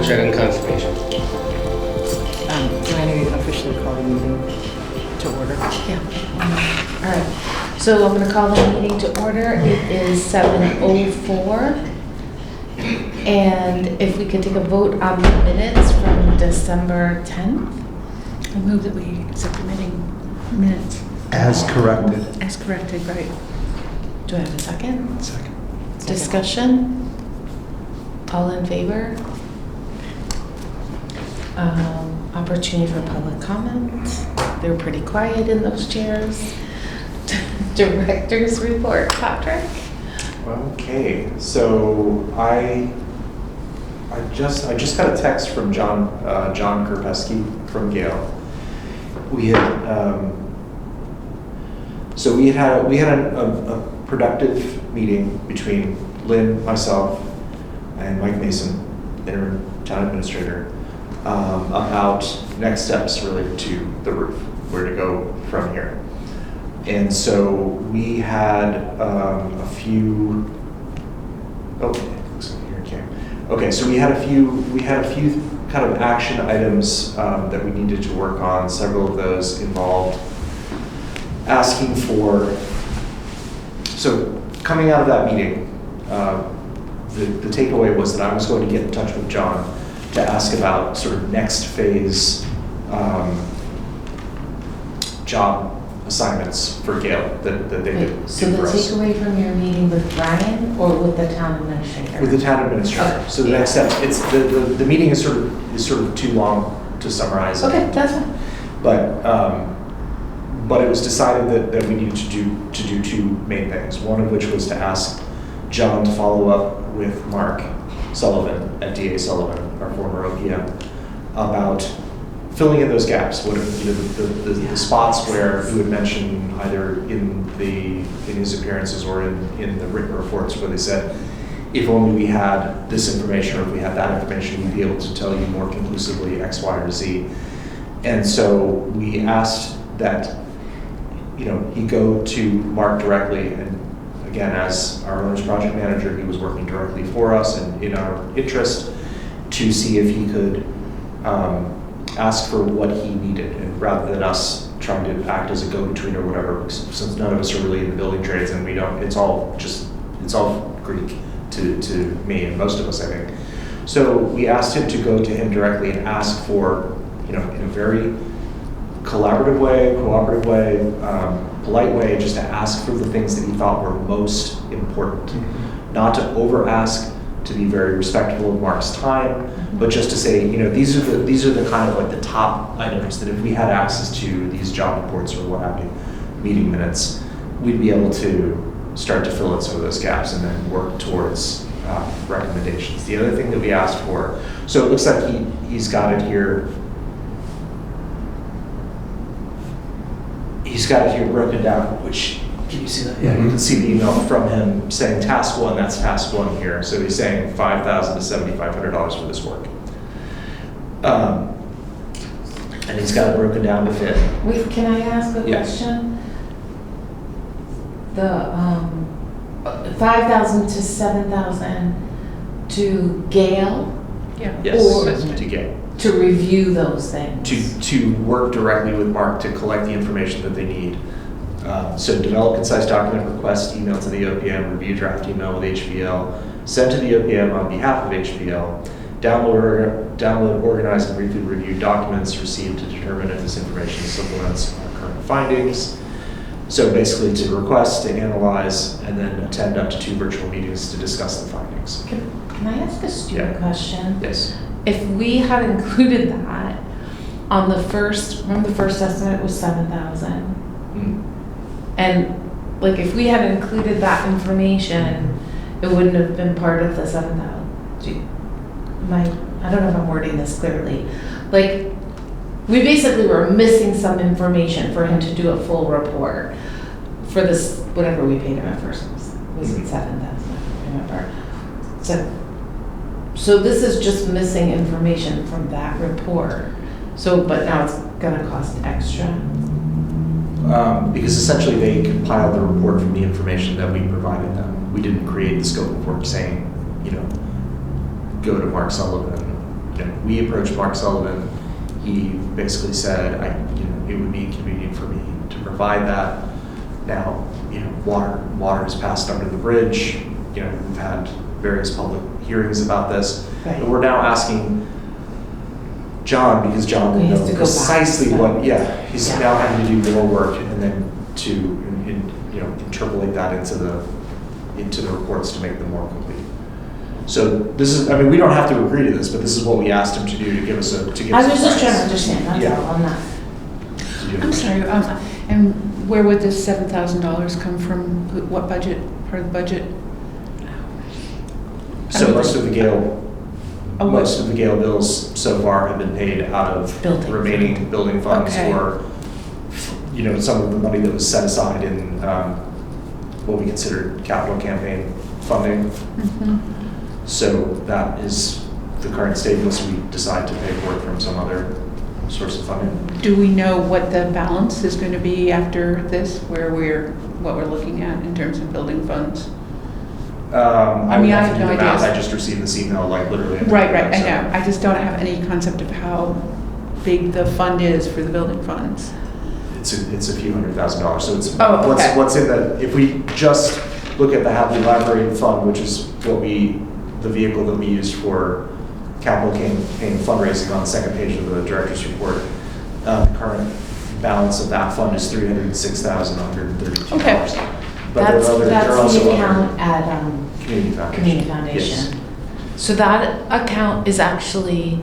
check on confirmation. Do I need to officially call the meeting to order? Yeah. All right. So I'm going to call the meeting to order. It is 7:04. And if we could take a vote on the minutes from December 10th. I move that we accept the meeting minutes. As corrected. As corrected, right. Do I have a second? Second. Discussion? All in favor? Opportunity for public comment. They're pretty quiet in those chairs. Director's report, Patrick. Okay, so I just got a text from John Kerpeski from Gale. We had we had a productive meeting between Lynn, myself, and Mike Mason, interim town administrator, about next steps related to the roof, where to go from here. And so we had a few. Oh, looks like here it came. Okay, so we had a few kind of action items that we needed to work on. Several of those involved asking for. So coming out of that meeting, the takeaway was that I was going to get in touch with John to ask about sort of next phase job assignments for Gale that they could do So the for us. takeaway from your meeting with Brian or with the town administrator? With the town administrator. Okay. So the next steps, it's the meeting is sort of too long to summarize. Okay, that's fine. But it was decided that we needed to do two main things. One of which was to ask John to follow up with Mark Sullivan at DA Sullivan, our former OPM, about filling in those gaps. What the spots where he would mention either in his appearances or in the written reports where they said, if only we had this information or if we had that information, we'd be able to tell you more conclusively X, Y, or Z. And so we asked that he go to Mark directly, and again, as our owner's project manager, he was working directly for us and in our interest to see if he could ask for what he needed, and rather than us trying to act as a go-between or whatever, since none of us are really in the building trades and it's all Greek to me and most of us, I think. So we asked him to go to him directly and ask for, in a very collaborative way, cooperative way, polite way, just to ask for the things that he thought were most important. Mm-hmm. Not to over ask, to be very respectful of Mark's time, but just to say, these are the kind of like the top items that if we had access to these job reports or what have you, meeting minutes, we'd be able to start to fill in some of those gaps and then work towards recommendations. The other thing that we asked for, so it looks like he's got it here. He's got it here broken down, which, can you see that? Yeah, you can see the email from him saying task one, that's task one here. So he's saying $5,000 to $7,500 for this work. And he's got it broken down to fit. Wait, can I ask a question? The 5,000 to 7,000 to Gale? Yeah. Yes, to Gale. To review those things? To work directly with Mark to collect the information that they need. So develop concise document request, email to the OPM, review draft email with HPL, send to the OPM on behalf of HPL, download, organize, and briefly review documents received to determine if this information supplements our current findings. So basically to request, to analyze, and then attend up to 2 virtual meetings to discuss the findings. Can I ask a stupid question? Yes. If we had included that on the first, remember the first estimate was 7,000? And like if we had included that information, it wouldn't have been part of the 7,000. I don't know if I'm wording this clearly. Like we basically were missing some information for him to do a full report for this, whatever we paid him at first. Was it 7,000? I remember. So this is just missing information from that report. So, but now it's gonna cost extra. Because essentially they compiled the report from the information that we provided them. We didn't create the scope of work saying, go to Mark Sullivan we approached Mark Sullivan. He basically said, it would be convenient for me to provide that. Now, water has passed under the bridge. We've had various public hearings about this. Right. But we're now asking John, because John He has knows to go precisely back, he's Yeah. now having to do more work and then to interpolate that into the reports to make them more complete. So this is, we don't have to agree to this, but this is what we asked him to do to give us a I was just trying to price. understand, that's Yeah. all on that. I'm sorry, and where would this $7,000 come from? What budget, part of the budget? So most of the Gale Oh, Most of the Gale bills so far have been paid out of Building. remaining building funds Okay. or, some of the money that was set aside in what we consider capital campaign funding. Mhm. So that is the current state unless we decide to pay for it from some other source of funding. Do we know what the balance is going to be after this, what we're looking at in terms of building funds? I mean, would I have have to do no the math. idea. I just received this email literally. Right, I so- know. I just don't have any concept of how big the fund is for the building funds. It's a few $100,000. So it's Oh, okay. what's in the, if we just look at the Hadley Library Fund, which is the vehicle that we used for capital campaign fundraising on the second page of the director's report, the current balance of that fund is $306,132. Okay. But there are That's also the other account at community foundation. Community Yes. Foundation. So that account is actually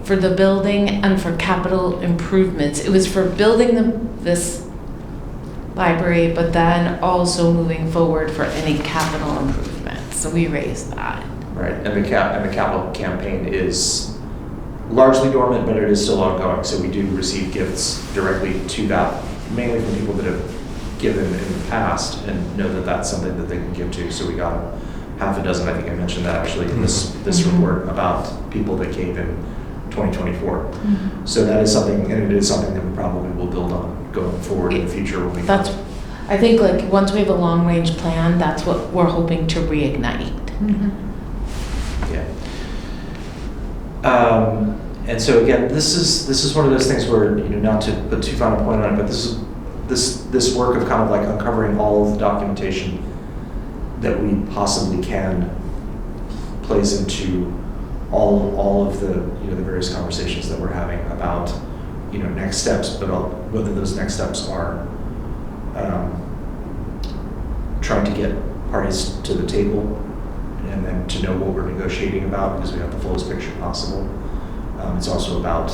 for the building and for capital improvements. It was for building this library, but then also moving forward for any capital improvements. So we raised that. Right, and the capital campaign is largely dormant, but it is still ongoing. So we do receive gifts directly to that, mainly from people that have given in the past and know that that's something that they can give to. So we got half a dozen, I think I mentioned that actually in this Mhm. report about people that gave in 2024. Mm-hmm. So that is something, and it is something that we probably will build on going forward in the future when we. I think once we have a long range plan, that's what we're hoping to reignite. Mhm. Yeah. And so again, this is one of those things where, not to put too fine a point on it, but this work of kind of like uncovering all of the documentation that we possibly can plays into all of the, the various conversations that we're having about, next steps, but whether those next steps are trying to get parties to the table and then to know what we're negotiating about because we have the fullest picture possible. It's also about,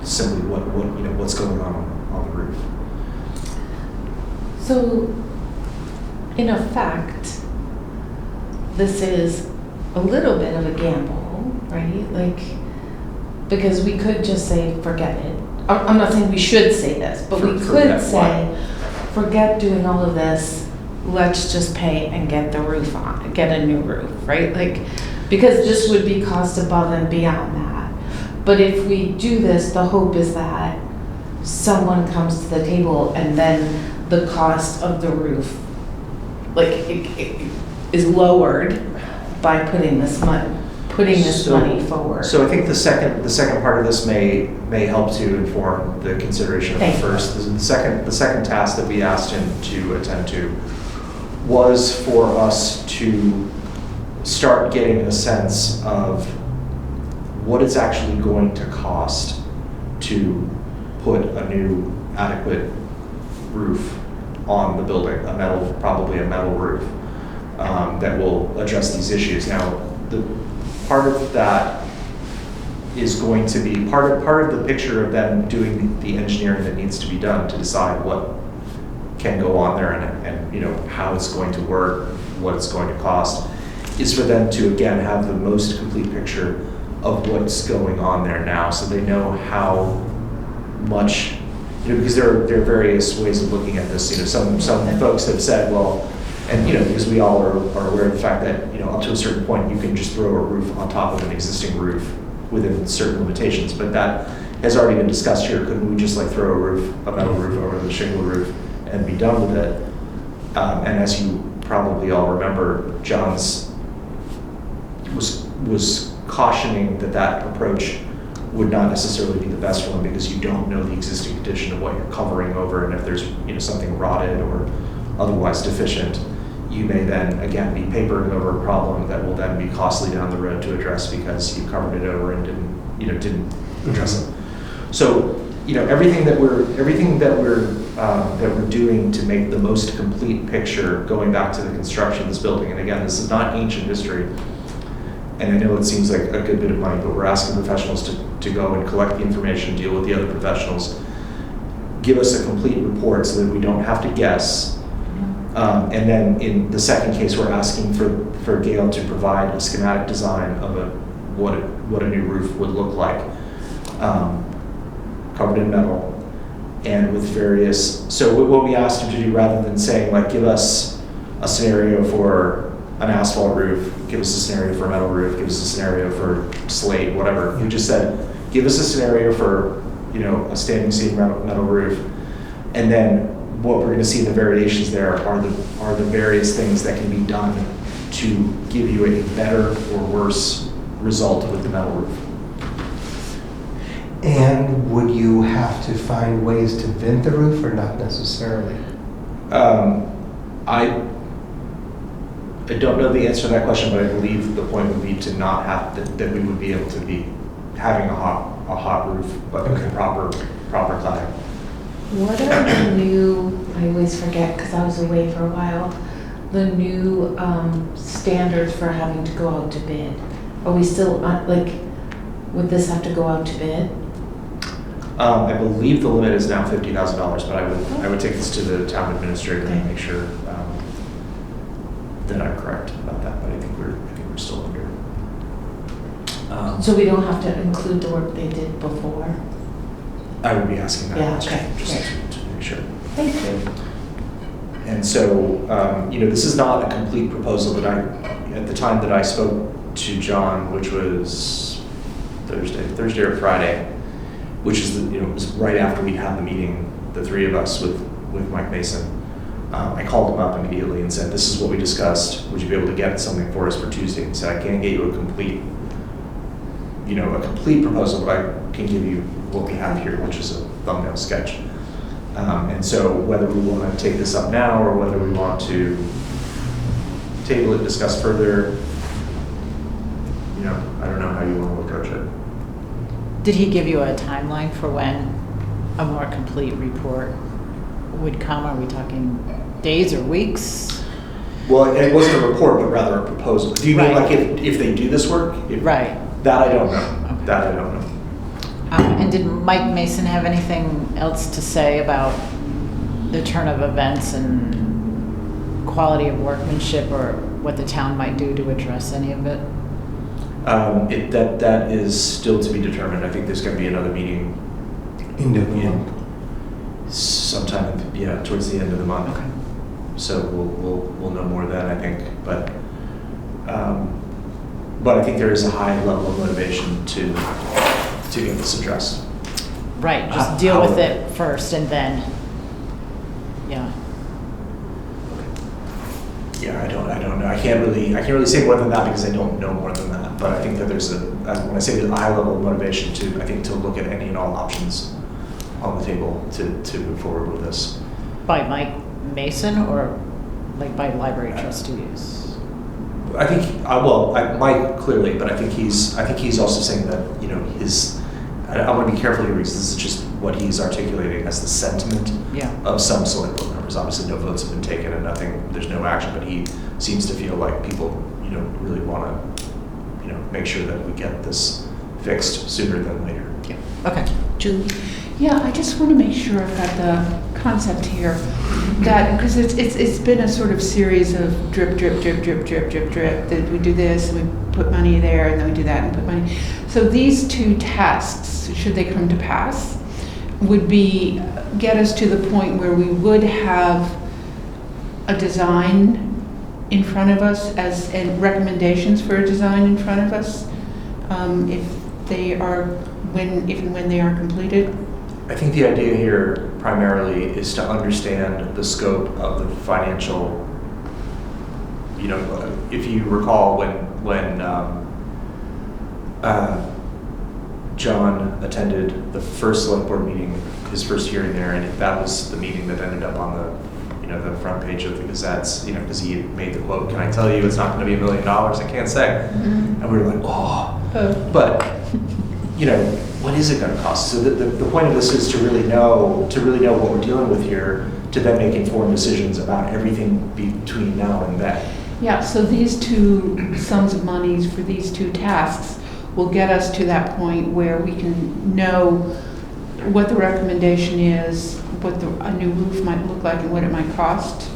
simply what's going on the roof. So, in effect, this is a little bit of a gamble, right? Because we could just say, forget it. I'm not saying we should say this, but we could Forget say, forget doing all of this, let's just pay and get the roof on, get a new roof, right? Because this would be cost above and beyond that. But if we do this, the hope is that someone comes to the table and then the cost of the roof, it is lowered by putting this money forward. So I think the second part of this may help to inform the consideration of the Thank you. first. The second task that we asked him to attend to was for us to start getting a sense of what it's actually going to cost to put a new adequate roof on the building, probably a metal roof that will address these issues. Now, the part of that is going to be part of the picture of them doing the engineering that needs to be done to decide what can go on there and how it's going to work, what it's going to cost, is for them to again have the most complete picture of what's going on there now, so they know how much, because there are various ways of looking at this. Some folks have said, well, and because we all are aware of the fact that up to a certain point you can just throw a roof on top of an existing roof within certain limitations, but that has already been discussed here. Couldn't we just throw a metal roof over the shingle roof and be done with it? And as you probably all remember, John's was was cautioning that that approach would not necessarily be the best one because you don't know the existing condition of what you're covering over, and if there's something rotted or otherwise deficient, you may then again be papering over a problem that will then be costly down the road to address because you covered it over and didn't address it. So everything that we're doing to make the most complete picture, going back to the construction of this building, and again, this is not ancient history. And I know it seems like a good bit of money, but we're asking professionals to go and collect the information, deal with the other professionals, give us a complete report so that we don't have to guess. And then in the second case, we're asking for Gail to provide a schematic design of what a new roof would look like, covered in metal, and with various. So what we asked him to do, rather than saying like, give us a scenario for an asphalt roof, give us a scenario for a metal roof, give us a scenario for slate, whatever. We just said, give us a scenario for, a standing seam metal roof, and then what we're going to see in the variations there are the various things that can be done to give you a better or worse result with the metal roof. And would you have to find ways to vent the roof or not necessarily? I don't know the answer to that question, but I believe the point would be to not have that we would be able to be having a hot roof, but with the proper cladding. What are the new, I always forget because I was away for a while, the new standards for having to go out to bid? Are we still, would this have to go out to bid? I believe the limit is now $50,000, but I would take this to the town administrator and make sure that I'm correct about that, but I think we're still under. So we don't have to include the work they did before? I would be asking that Yeah, question, okay, just great. to make sure. Thank you. And so, this is not a complete proposal that at the time that I spoke to John, which was Thursday or Friday, which is it was right after we had the meeting, the three of us with Mike Mason. I called him up immediately and said, "This is what we discussed. Would you be able to get something for us for Tuesday?" He said, "I can't get you a complete proposal, but I can give you what we have here, which is a thumbnail sketch." And so whether we want to take this up now or whether we want to table it, discuss further, I don't know how you want to approach it. Did he give you a timeline for when a more complete report would come? Are we talking days or weeks? Well, it wasn't a report, but rather a proposal. Do you mean Right. like if they do this work? Right. That I don't know. Okay. That I don't know. And did Mike Mason have anything else to say about the turn of events and quality of workmanship, or what the town might do to address any of it? That is still to be determined. I think there's going to be another meeting End of the month. sometime, towards the end of the month. Okay. So we'll know more then, I think. But I think there is a high level of motivation to get this addressed. Right, just deal with it first and then, yeah. Yeah, I don't know. I can't really say more than that because I don't know more than that. But I think that there's when I say the high level of motivation to look at any and all options on the table to move forward with this. By Mike Mason or like by library trustees? I think Mike clearly, but I think he's also saying that I want to be careful here because this is just what he's articulating as the sentiment of some select board members. Obviously, no votes have been taken and there's no action, but he seems to feel like people, really want to, make sure that we get this fixed sooner than later. Yeah. Okay. Julie? Yeah, I just want to make sure I've got the concept here, that, because it's been a sort of series of drip, that we do this, and we put money there, and then we do that, and put money. So these two tasks, should they come to pass, would get us to the point where we would have a design in front of us and recommendations for a design in front of us, if and when they are completed. I think the idea here primarily is to understand the scope of the financial, if you recall when John attended the first select board meeting, his first hearing there, and that was the meeting that ended up on the, the front page of the Gazettes, because he had made the quote, "Can I tell you it's not gonna be $1 million? I can't say." And we were like, oh. But, what is it gonna cost? So the point of this is to really know what we're dealing with here, to then make informed decisions about everything between now and then. Yeah, so these two sums of monies for these two tasks will get us to that point where we can know what the recommendation is, what a new roof might look like, and what it might cost.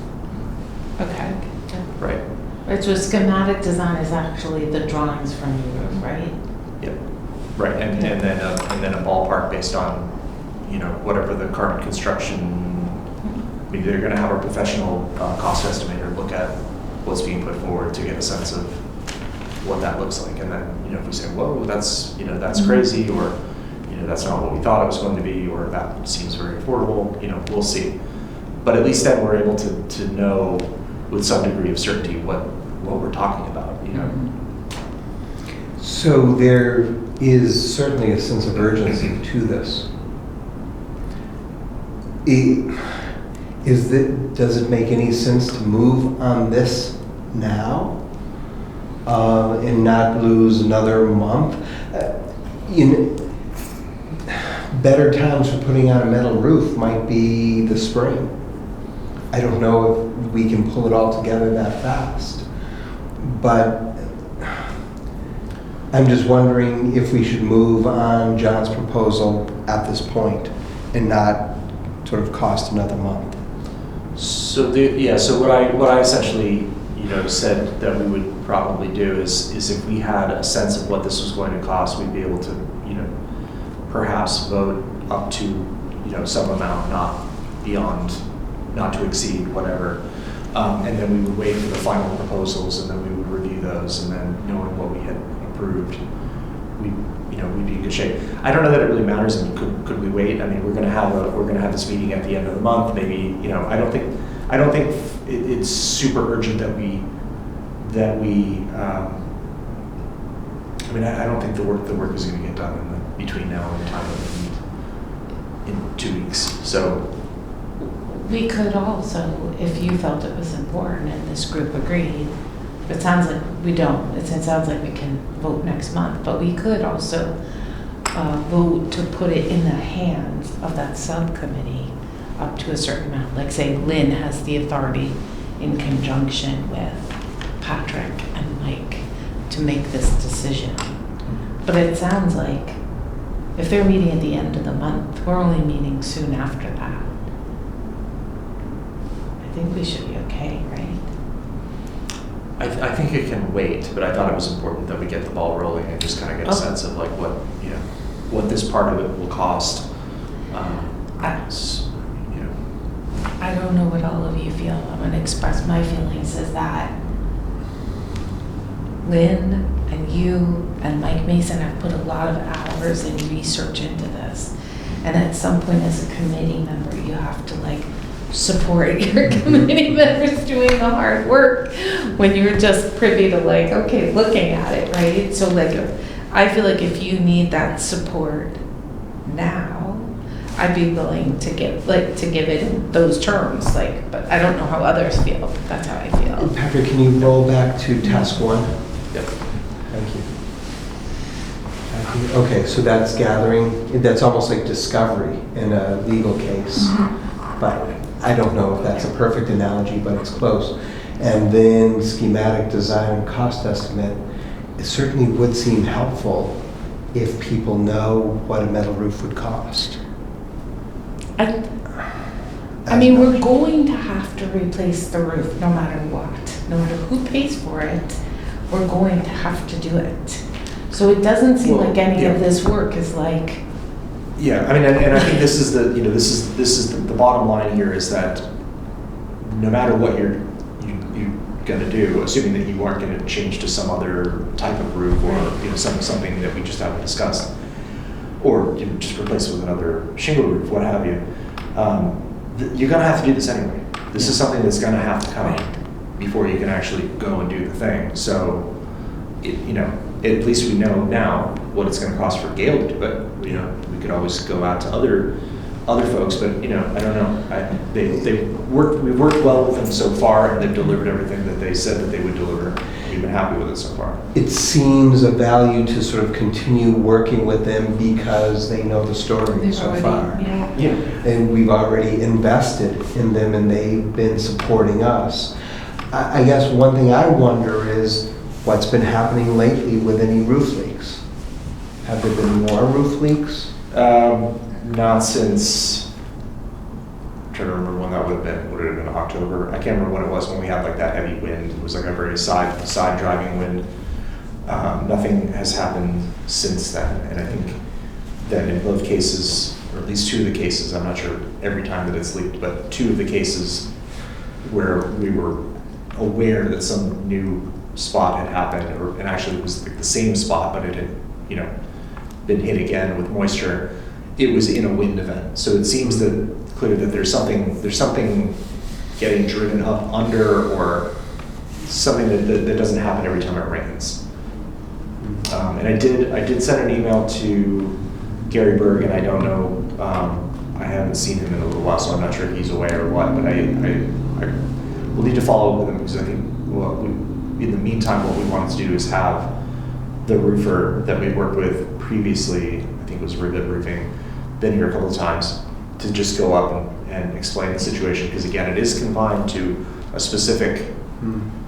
Okay. Right. Right, so schematic design is actually the drawings from the roof, right? Yep. Right, and then a ballpark based on, whatever the current construction. I mean, they're going to have a professional cost estimator look at what's being put forward to get a sense of what that looks like, and then if we say, whoa, that's crazy, or that's not what we thought it was going to be, or that seems very affordable, we'll see. But at least then we're able to know with some degree of certainty what we're talking about. So there is certainly a sense of urgency to this. Does it make any sense to move on this now and not lose another month? Better times for putting on a metal roof might be the spring. I don't know if we can pull it all together that fast, but I'm just wondering if we should move on John's proposal at this point and not sort of cost another month. So what I essentially said that we would probably do is if we had a sense of what this was going to cost, we'd be able to perhaps vote up to some amount, not beyond, not to exceed whatever, and then we would wait for the final proposals, and then we would review those, and then knowing what we had approved, we'd be in good shape. I don't know that it really matters. I mean, could we wait? I mean, we're going to have this meeting at the end of the month. Maybe I don't think it's super urgent that we. I don't think the work is going to get done between now and the time that we meet in 2 weeks. So We could also, if you felt it was important and this group agreed, it sounds like we don't. It sounds like we can vote next month, but we could also vote to put it in the hands of that subcommittee up to a certain amount. Like say Lynn has the authority in conjunction with Patrick and Mike to make this decision. But it sounds like if they're meeting at the end of the month, we're only meeting soon after that. I think we should be okay, right? I think it can wait, but I thought it was important that we get the ball rolling and just kind of get a sense of like what this part of it will cost. I don't know what all of you feel. I'm going to express my feelings is that Lynn and you and Mike Mason have put a lot of hours and research into this. And at some point as a committee member, you have to support your committee members doing the hard work when you're just privy to okay, looking at it, right? So I feel like if you need that support now, I'd be willing to give it in those terms, but I don't know how others feel, but that's how I feel. Patrick, can you roll back to task 1? Yep. Thank you. Okay, so that's gathering, that's almost like discovery in a legal case. But I don't know if that's a perfect analogy, but it's close. And then schematic design and cost estimate, it certainly would seem helpful if people know what a metal roof would cost. I mean, we're going to have to replace the roof no matter what. No matter who pays for it, we're going to have to do it. So it doesn't seem like any of this work is Yeah, I mean, and I think this is the bottom line here is that no matter what you're going to do, assuming that you aren't going to change to some other type of roof or something that we just haven't discussed, or just replace it with another shingle roof, what have you, you're going to have to do this anyway. This is something that's going to have to come before you can actually go and do the thing. So at least we know now what it's gonna cost for Gail to do it. We could always go out to other folks, but, I don't know. We've worked well with them so far, and they've delivered everything that they said that they would deliver. We've been happy with it so far. It seems of value to sort of continue working with them because they know the story They've so already- far. Yeah. And we've already invested in them, and they've been supporting us. I guess one thing I wonder is what's been happening lately with any roof leaks? Have there been more roof leaks? Not since, I'm trying to remember when that would have been. Would it have been October? I can't remember when it was when we had like that heavy wind. It was like a very side driving wind. Nothing has happened since then. And I think that in both cases, or at least two of the cases, I'm not sure every time that it's leaked, but two of the cases where we were aware that some new spot had happened, and actually it was like the same spot, but it had, been hit again with moisture. It was in a wind event. So it seems clear that there's something getting driven up under, or something that doesn't happen every time it rains. And I did send an email to Gary Berg, and I don't know, I haven't seen him in a little while, so I'm not sure if he's away or what, but I will need to follow up with him, because I think, in the meantime, what we wanted to do is have the roofer that we worked with previously, I think it was Rivet Roofing, been here a couple of times, to just go up and explain the situation, because again, it is confined to a specific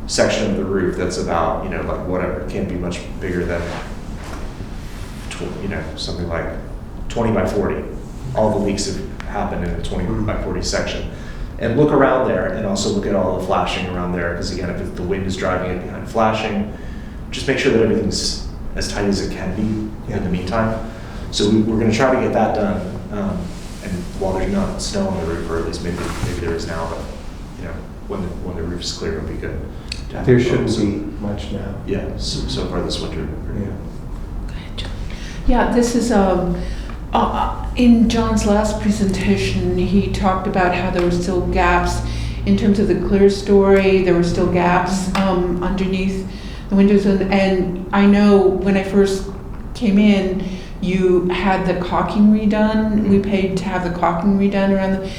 section of the roof that's about, like whatever, it can't be much bigger than, something like 20 by 40. All the leaks have happened in a 20 by 40 section. And look around there, and also look at all the flashing around there, because again, if the wind is driving it behind flashing, just make sure that everything's as tight as it can be in the meantime. So we're going to try to get that done. And while there's not snow on the roof, or at least maybe there is now, but when the roof's clear, it'll be good. There shouldn't be much now. Yeah, so far this winter. Yeah, this is, in John's last presentation, he talked about how there were still gaps in terms of the clear story. There were still gaps underneath the windows. And I know when I first came in, you had the caulking redone. We paid to have the caulking redone around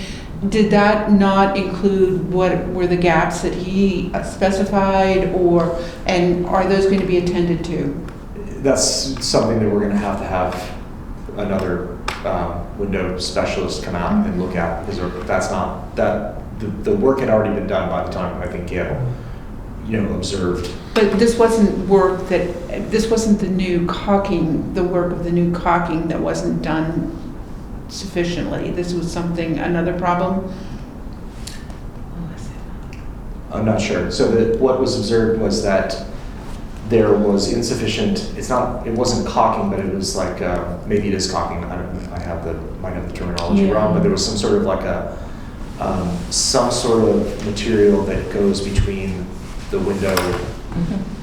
did that not include what were the gaps that he specified, and are those going to be attended to? That's something that we're going to have another window specialist come out and look at, because that's not the work had already been done by the time I think Gail observed. But this wasn't this wasn't the new caulking, the work of the new caulking that wasn't done sufficiently. This was another problem? I'm not sure. So what was observed was that there was insufficient, it wasn't caulking, but it was like, maybe it is caulking, I don't know, might have the terminology wrong, but there was some sort of like some sort of material that goes between the window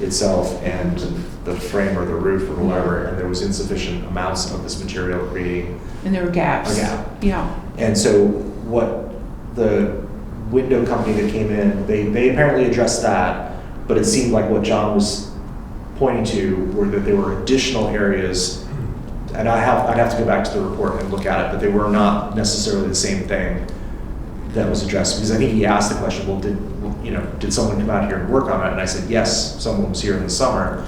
itself and the frame or the roof or whatever, and there was insufficient amounts of this material creating and there were gaps. A gap. Yeah. And so what the window company that came in, they apparently addressed that, but it seemed like what John was pointing to were that there were additional areas, and I'd have to go back to the report and look at it, but they were not necessarily the same thing that was addressed, because I think he asked the question, well, did someone come out here and work on it? And I said, yes, someone was here in the summer,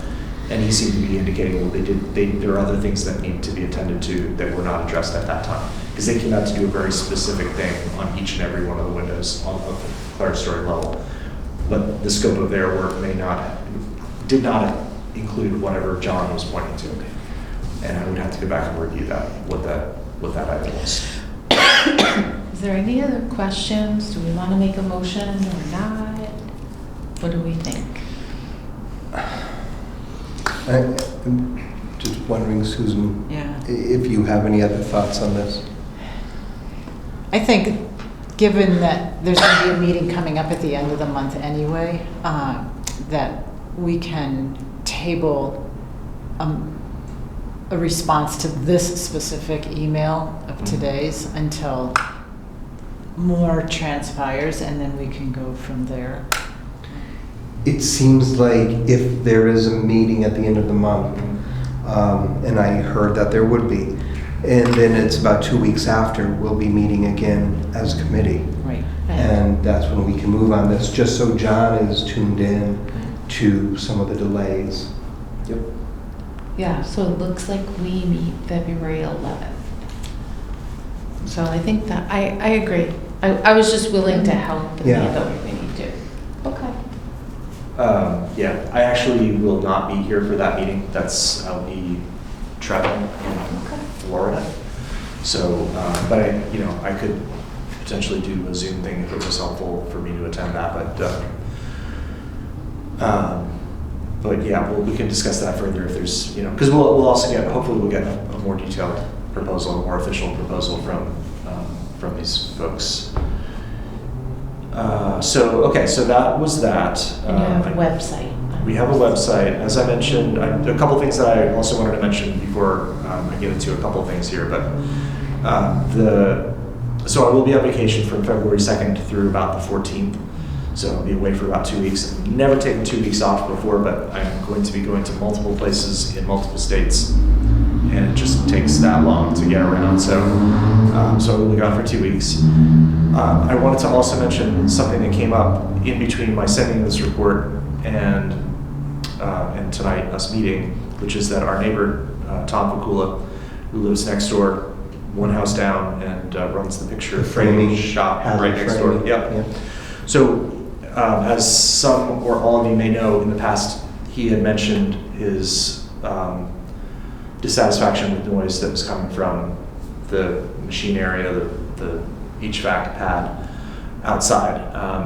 and he seemed to be indicating, well, there are other things that need to be attended to that were not addressed at that time, because they came out to do a very specific thing on each and every one of the windows of the clerestory level, but the scope of their work did not include whatever John was pointing to, and I would have to go back and review what that item was. Is there any other questions? Do we want to make a motion or not? What do we think? I'm just wondering, Susan, Yeah. if you have any other thoughts on this? I think, given that there's going to be a meeting coming up at the end of the month anyway, that we can table a response to this specific email of today's until more transpires, and then we can go from there. It seems like if there is a meeting at the end of the month, and I heard that there would be, and then it's about 2 weeks after, we'll be meeting again as a committee. Right. And that's when we can move on this, just so John is tuned in to some of the delays. Yep. Yeah, so it looks like we meet February 11th. So I think that, I agree. I was just willing to help in the Yeah. event we need to. Okay. Yeah, I actually will not be here for that meeting. I'll be traveling in Florida. So, but I could potentially do a Zoom thing if it was helpful for me to attend that, but yeah, we can discuss that further if there's, because we'll also hopefully we'll get a more detailed proposal, a more official proposal from these folks. So that was that. And you have a website. We have a website. As I mentioned, a couple things that I also wanted to mention before I get into a couple things here, but so I will be on vacation from February 2nd through about the 14th. So I'll be away for about 2 weeks. I've never taken 2 weeks off before, but I'm going to be going to multiple places in multiple states, and it just takes that long to get around. So I will be gone for 2 weeks. I wanted to also mention something that came up in between my sending this report and tonight, us meeting, which is that our neighbor, Tom Fakula, who lives next door, one house down, and runs the picture framing shop right next door. Yep. So, as some or all of you may know, in the past, he had mentioned his dissatisfaction with noise that was coming from the machine area, the HVAC pad outside,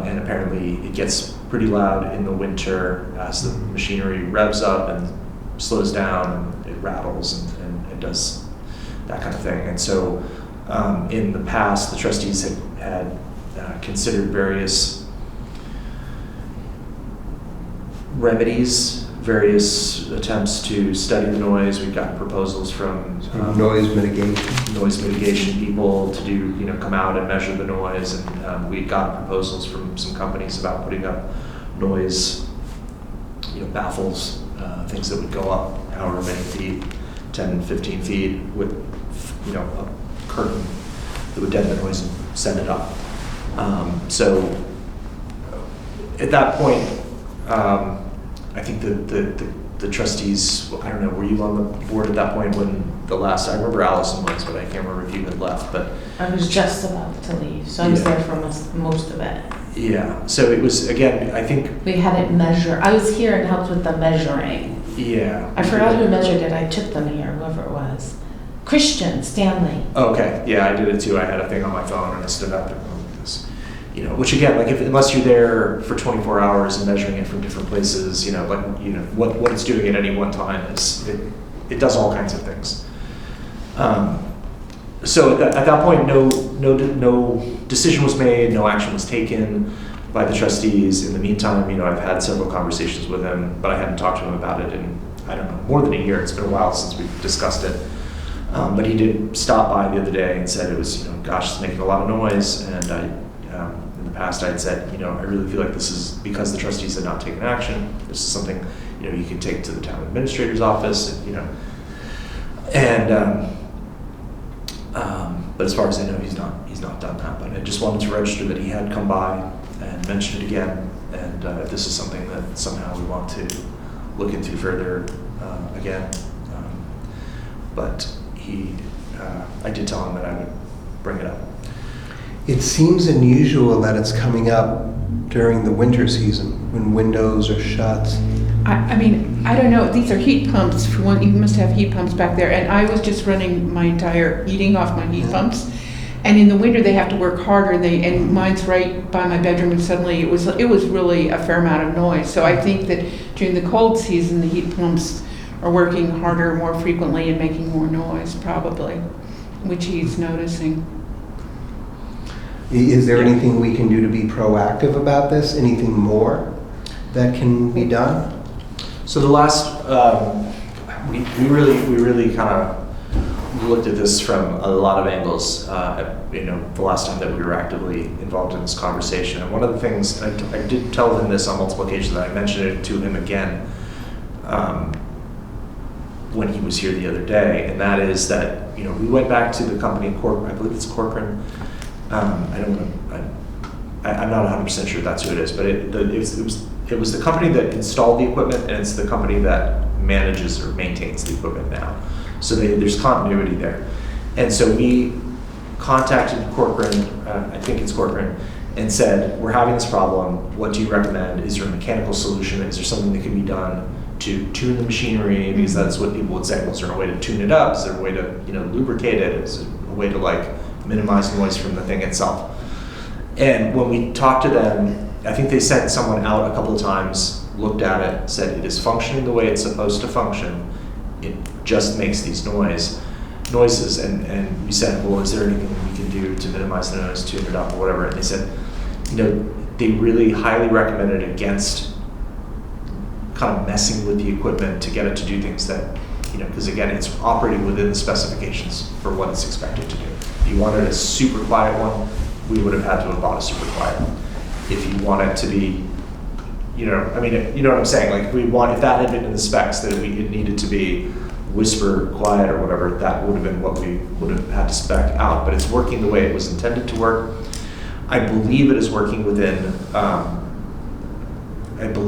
and apparently it gets pretty loud in the winter as the machinery revs up and slows down, and it rattles and it does that kind of thing. And so in the past, the trustees had considered various remedies, various attempts to study the noise. We've gotten proposals from Noise mitigation people to do, come out and measure the noise. And we've gotten proposals from some companies about putting up noise, baffles, things that would go up however many feet, 10, 15 feet with, a curtain that would deaden the noise and send it up. So at that point, I think the trustees, I don't know, were you on the board at that point when I remember Allison was, but I can't remember if you had left, but. I was just about to leave, so I was there for most of it. Yeah, so it was, again, I think. We had it measured. I was here and helped with the measuring. Yeah. I forgot who measured it. I took them here, whoever it was. Christian Stanley. Okay, yeah, I did it too. I had a thing on my phone and I stood up and this, which again, like unless you're there for 24 hours and measuring it from different places, what it's doing at any one time it does all kinds of things. So at that point, no decision was made, no action was taken by the trustees. In the meantime, I've had several conversations with him, but I hadn't talked to him about it in, I don't know, more than a year. It's been a while since we've discussed it. But he did stop by the other day and said it was, gosh, it's making a lot of noise. And in the past I'd said, I really feel like this is because the trustees had not taken action. This is something, you can take to the town administrator's office, but as far as I know, he's not done that. But I just wanted to register that he had come by and mention it again. And if this is something that somehow we want to look into further again. But I did tell him that I would bring it up. It seems unusual that it's coming up during the winter season when windows are shut. I mean, I don't know, these are heat pumps, for one, you must have heat pumps back there, and I was just running my entire heating off my heat pumps, and in the winter they have to work harder, and mine's right by my bedroom, and suddenly it was really a fair amount of noise. So I think that during the cold season, the heat pumps are working harder more frequently and making more noise, probably, which he's noticing. Is there anything we can do to be proactive about this? Anything more that can be done? So the last, we really kind of looked at this from a lot of angles, the last time that we were actively involved in this conversation. And one of the things, I did tell him this on multiple occasions, I mentioned it to him again when he was here the other day, and that is that, we went back to the company, I believe it's Corcoran. I'm not 100% sure that's who it is, but it was the company that installed the equipment, and it's the company that manages or maintains the equipment now. So there's continuity there. And so we contacted Corcoran, I think it's Corcoran, and said, we're having this problem. What do you recommend? Is there a mechanical solution? Is there something that can be done to tune the machinery? Because that's what people would say. Well, is there a way to tune it up? Is there a way to lubricate it? Is there a way to minimize noise from the thing itself? And when we talked to them, I think they sent someone out a couple of times, looked at it, said it is functioning the way it's supposed to function. It just makes these noises. And we said, well, is there anything we can do to minimize the noise, tune it up, or whatever? And they said, they really highly recommended against kind of messing with the equipment to get it to do things that, because again, it's operating within the specifications for what it's expected to do. If you wanted a super quiet one, we would have had to have bought a super quiet one. If you want it to be, you know what I'm saying? If that had been in the specs, that it needed to be whisper quiet or whatever, that would have been what we would have had to spec out. But it's working the way it was intended to work. I believe it is working within legal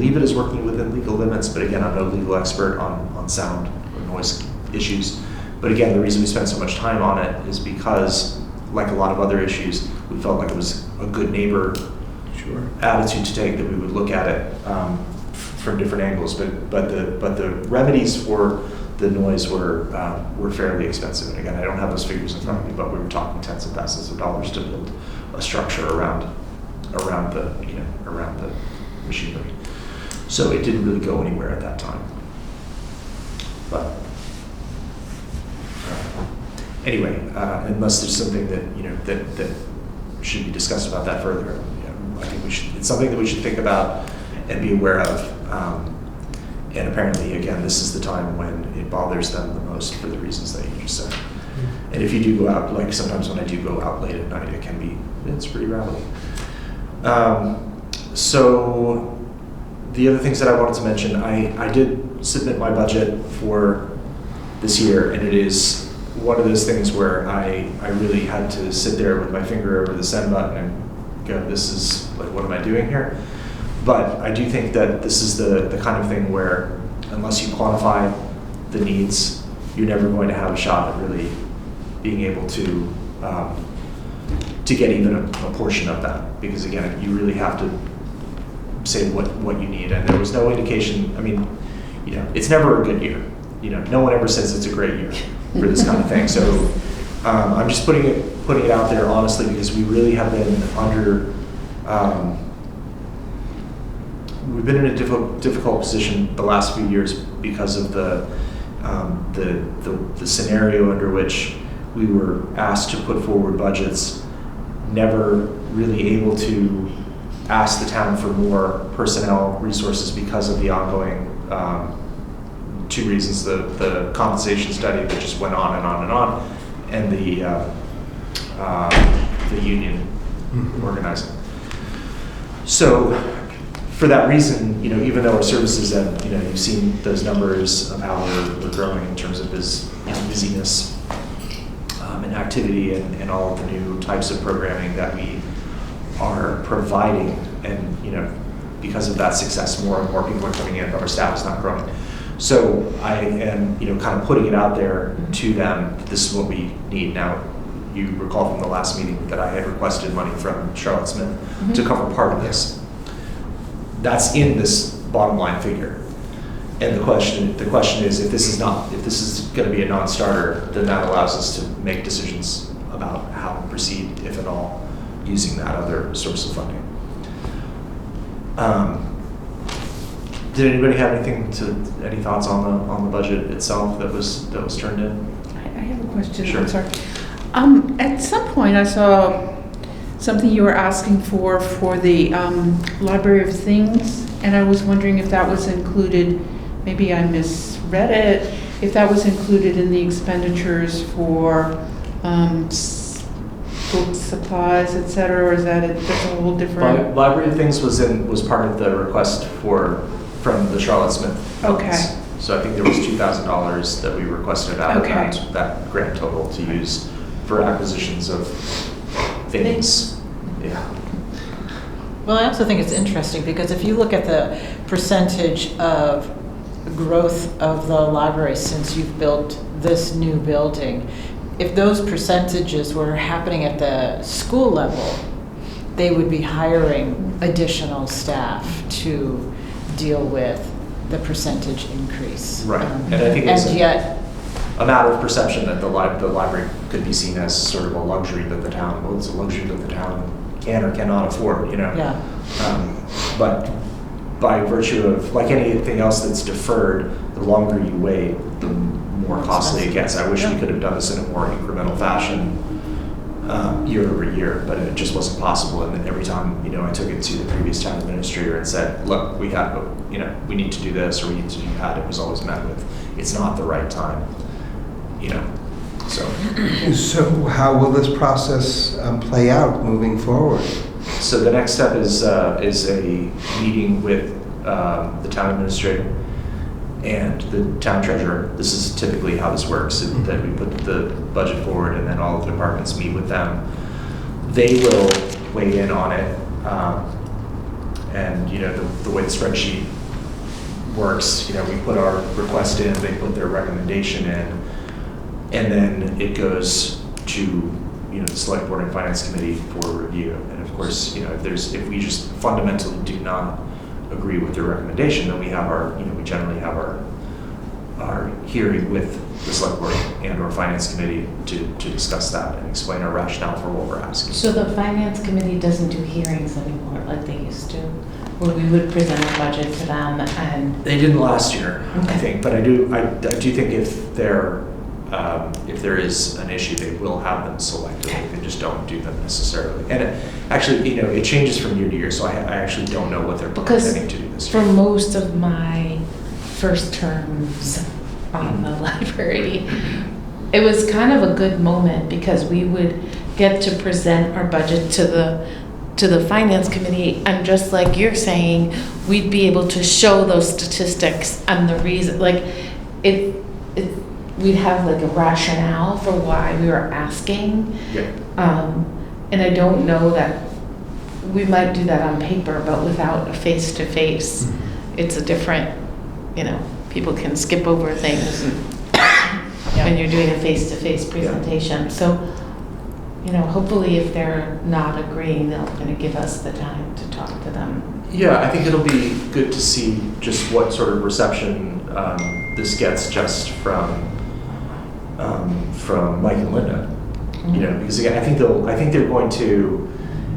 limits, but again, I'm no legal expert on sound or noise issues. But again, the reason we spent so much time on it is because, like a lot of other issues, we felt like it was a good neighbor attitude to take, that we would look at it from different angles. But the remedies for the noise were fairly expensive. And again, I don't have those figures in front of me, but we were talking tens of thousands of dollars to build a structure around the machinery. So it didn't really go anywhere at that time. But anyway, unless there's something that that should be discussed about that further, I think it's something that we should think about and be aware of. And apparently, again, this is the time when it bothers them the most for the reasons that you just said. And if you do go out, like sometimes when I do go out late at night, it's pretty rowdy. So the other things that I wanted to mention, I did submit my budget for this year, and it is one of those things where I really had to sit there with my finger over the send button and go, this is what am I doing here? But I do think that this is the kind of thing where, unless you quantify the needs, you're never going to have a shot at really being able to get even a portion of that. Because again, you really have to say what you need. And there was no indication. It's never a good year. No one ever says it's a great year for this kind of thing. So I'm just putting it out there honestly, because we really have been under. We've been in a difficult position the last few years because of the scenario under which we were asked to put forward budgets, never really able to ask the town for more personnel resources because of the ongoing two reasons: the compensation study that just went on and on and on, and the union organizing. So for that reason, even though our services have, you've seen those numbers of how we're growing in terms of busyness and activity and all of the new types of programming that we are providing, and because of that success, more and more people are coming in, but our staff is not growing. So I am, kind of putting it out there to them that this is what we need. Now, you recall from the last meeting that I had requested money from Charlotte Smith to cover part of this. That's in this bottom line figure. And the question is, if this is going to be a non-starter, then that allows us to make decisions about how to proceed, if at all, using that other source of funding. Did anybody have any thoughts on the budget itself that was turned in? I have a question. Sure. I'm sorry. At some point, I saw something you were asking for the Library of Things, and I was wondering if that was included. Maybe I misread it, if that was included in the expenditures for book supplies, et cetera, or is that that's a whole different? Library of Things was part of the request from the Charlotte Smith funds. Okay. So I think there was $2,000 that we requested out Okay. of that grant total to use for acquisitions of things. Yeah. Well, I also think it's interesting because if you look at the percentage of growth of the library since you've built this new building, if those percentages were happening at the school level, they would be hiring additional staff to deal with the percentage increase. Right. And I think it's and yet, a matter of perception that the library could be seen as sort of a luxury that the town, well, it's a luxury that the town can or cannot afford, you know? yeah. But by virtue of, like anything else that's deferred, the longer you wait, the more costly it gets. I wish we could have done this in a more incremental fashion year over year, but it just wasn't possible. And then every time, I took it to the previous town administrator and said, look, we need to do this or we need to do that, it was always met with, it's not the right time, so. So how will this process play out moving forward? So the next step is a meeting with the town administrator and the town treasurer. This is typically how this works, that we put the budget forward and then all of the departments meet with them. They will weigh in on it. And the way the spreadsheet works, we put our request in, they put their recommendation in, and then it goes to the select board and finance committee for review. And of course, if we just fundamentally do not agree with their recommendation, then we generally have our hearing with the select board and or finance committee to discuss that and explain our rationale for what we're asking. So the finance committee doesn't do hearings anymore like they used to, where we would present a budget to them and. They didn't last year, Okay. I think, but I do think if there is an issue, they will have them selected. They just don't do them necessarily. And it changes from year to year, so I actually don't know what they're intending to do this year. For most of my first terms on the library, it was kind of a good moment because we would get to present our budget to the finance committee, and just like you're saying, we'd be able to show those statistics and the reason, we'd have like a rationale for why we were asking. Yeah. And I don't know that we might do that on paper, but without a face-to-face, it's a different, people can skip over things when you're doing a face-to-face presentation. So, hopefully if they're not agreeing, they're going to give us the time to talk to them. Yeah, I think it'll be good to see just what sort of reception this gets just from Mike and Linda. Because again, I think they're going to,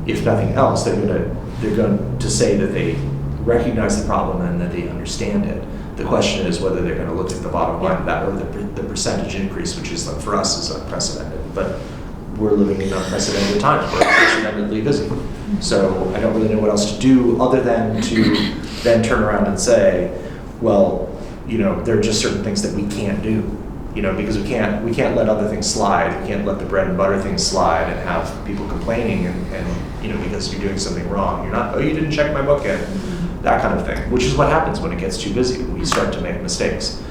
if nothing else, they're going to say that they recognize the problem and that they understand it. The question is whether they're going to look at the bottom line of that or the percentage increase, which is for us is unprecedented. But we're living in unprecedented times. We're unprecedentedly busy. So I don't really know what else to do other than to then turn around and say, well, there are just certain things that we can't do. Because we can't let other things slide. We can't let the bread and butter things slide and have people complaining and because you're doing something wrong. You're not, you didn't check my book in, that kind of thing, which is what happens when it gets too busy. We start to make mistakes.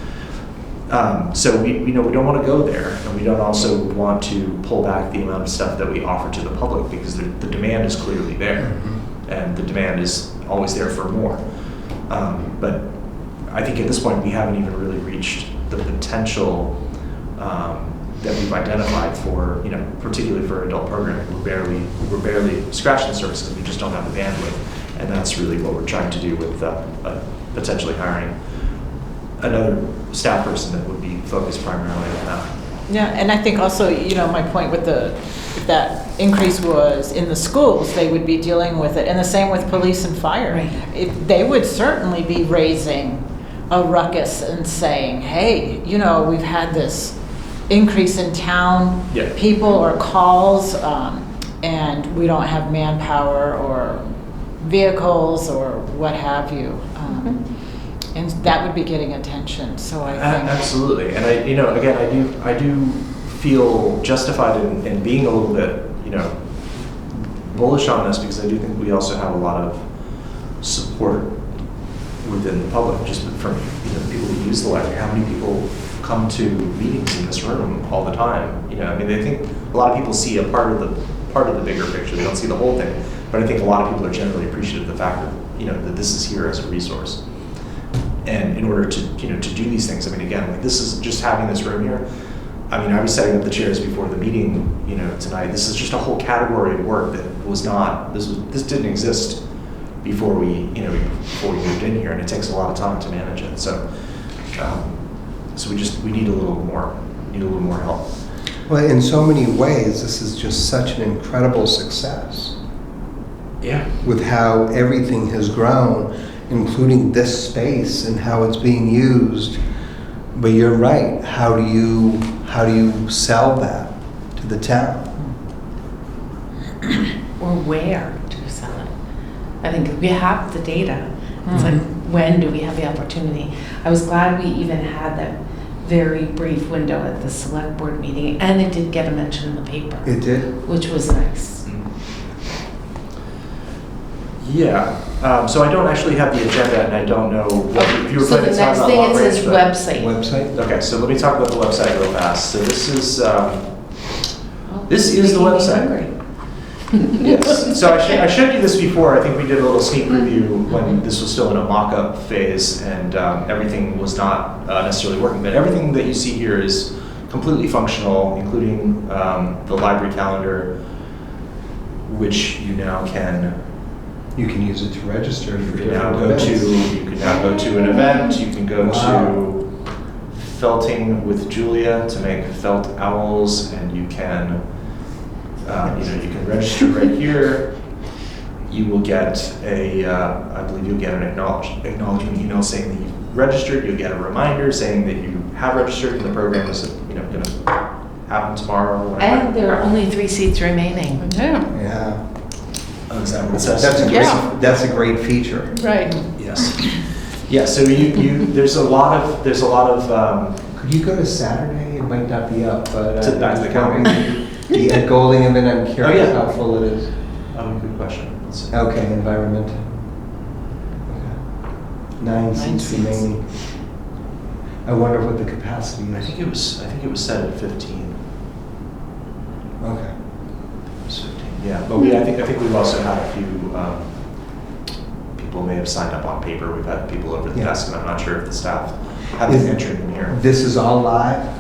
So we don't want to go there, and we don't also want to pull back the amount of stuff that we offer to the public because the demand is clearly there, and the demand is always there for more. But I think at this point we haven't even really reached the potential that we've identified for, particularly for adult programming. We're barely scratching the surface because we just don't have the bandwidth, and that's really what we're trying to do with potentially hiring another staff person that would be focused primarily on that. Yeah, and I think also, my point with if that increase was in the schools, they would be dealing with it, and the same with police and fire. Right. They would certainly be raising a ruckus and saying, hey, we've had this increase in town people or calls, and we don't have manpower or vehicles or what have you. And that would be getting attention, so I think. Absolutely, and I do feel justified in being a little bit, bullish on this, because I do think we also have a lot of support within the public, just from the people who use the library. How many people come to meetings in this room all the time? They think a lot of people see a part of the bigger picture. They don't see the whole thing, but I think a lot of people are generally appreciative of the fact that that this is here as a resource. And in order to to do these things, again, like this is just having this room here. I was setting up the chairs before the meeting, tonight. This is just a whole category of work that was not, this didn't exist before we moved in here, and it takes a lot of time to manage it. So, we need a little more help. Well, in so many ways, this is just such an incredible success. Yeah. With how everything has grown, including this space and how it's being used. But you're right. How do you sell that to the town? Or where to sell it. I think we have the data. It's like, when do we have the opportunity? I was glad we even had that very brief window at the select board meeting, and it did get a mention in the paper. It did? Which was nice. Yeah. So I don't actually have the agenda, and I don't know if you were So planning the to talk next about thing, long it says range, but- website. Website? Okay, so let me talk about the website real fast. So this is Oh, this is the making me website. hungry. Yes. So I showed you this before. I think we did a little sneak preview when this was still in a mock-up phase, and everything was not necessarily working. But everything that you see here is completely functional, including the library calendar, which you now can. You can use it to register You for can now different go to. events. You can now go to an event. You can go Wow. to felting with Julia to make felt owls, and you can. You can register right here. You will get I believe you'll get an acknowledgement email saying that you've registered. You'll get a reminder saying that you have registered, and the program is going to happen tomorrow. Or whatever. And there are only 3 seats remaining. Yeah, Yeah. Oh, is that what it says? That's a great feature. right. Yes. Yeah. So there's a lot of. Could you go to Saturday? It might not be up, but To back to the calendar. The Ed Golding event, I'm curious yeah. how full it is. Oh, good question. Let's see. Okay, environmental. Okay. 9 seats seats. remaining. I wonder what the capacity I is. think it was set at 15. Okay. It was 15. Yeah, but I think we've also had a few people may have signed up on paper. We've had people over the Yeah. desk, and I'm not sure if the staff have been entering in here. This is all live?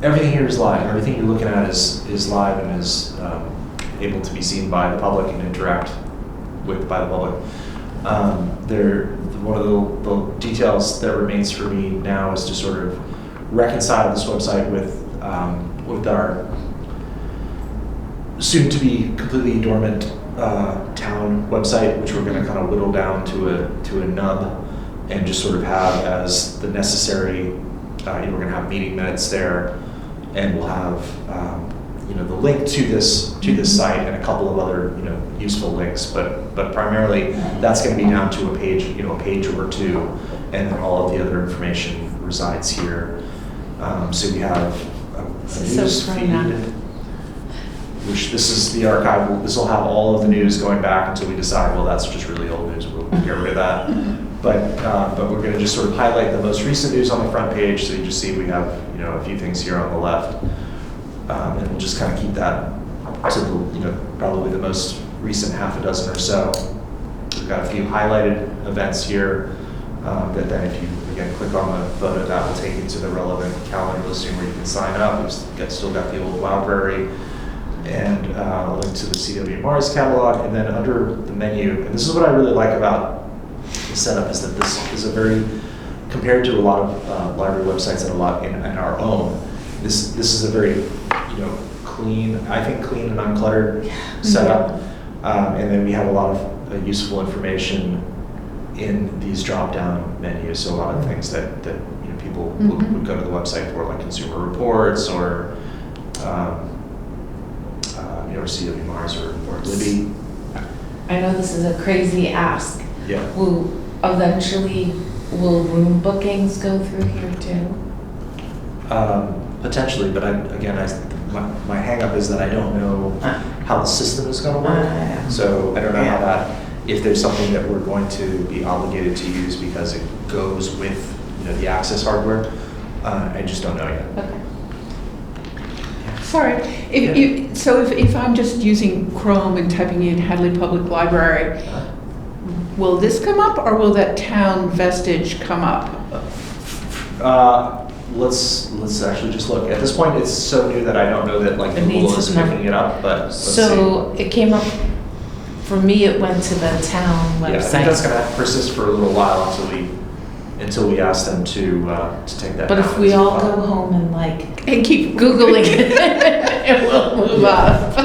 Everything here is live. Everything you're looking at is live and is able to be seen by the public and interact with by the public. One of the details that remains for me now is to sort of reconcile this website with our soon to be completely dormant town website, which we're going to kind of whittle down to a nub and just sort of have as the necessary. We're going to have meeting minutes there, and we'll have the link to this site and a couple of other useful links. But primarily that's going to be down to a page or two, and then all of the other information resides here. So we have a news feed, which this is the archive. This will have all of the news going back until we decide, well, that's just really old news. We'll get rid of that. But we're going to just sort of highlight the most recent news on the front page. So you just see we have a few things here on the left, and we'll just kind of keep that to the probably the most recent half a dozen or so. We've got a few highlighted events here that then if you again click on the photo, that will take you to the relevant calendar listing where you can sign up. We've still got the old library and a link to the CW Mars catalog, and then under the menu, and this is what I really like about the setup, is that this is a very, compared to a lot of library websites and a lot in our own, this is a very clean and uncluttered setup, and then we have a lot of useful information in these drop-down menus. So a lot of things that people would go to the website for, like consumer reports or or CW Mars or Libby. I know this is a crazy ask. Yeah. Will eventually will room bookings go through here too? Potentially, but my hangup is that I don't know how the system is gonna work. Yeah. So I don't know how Yeah. that, if there's something that we're going to be obligated to use because it goes with, the access hardware. I just don't know yet. Okay. Sorry, if I'm just using Chrome and typing in Hadley Public Library, will this come up or will that town vestige come up? Let's actually just look. At this point, it's so new that I don't know that like It needs Google is to know. picking it up, but let's see. So it came up, for me, it went to the town Yeah, I think that's website. gonna persist for a little while until we ask them to take that. But down if we as all well. go home and And keep Googling it, it will move up.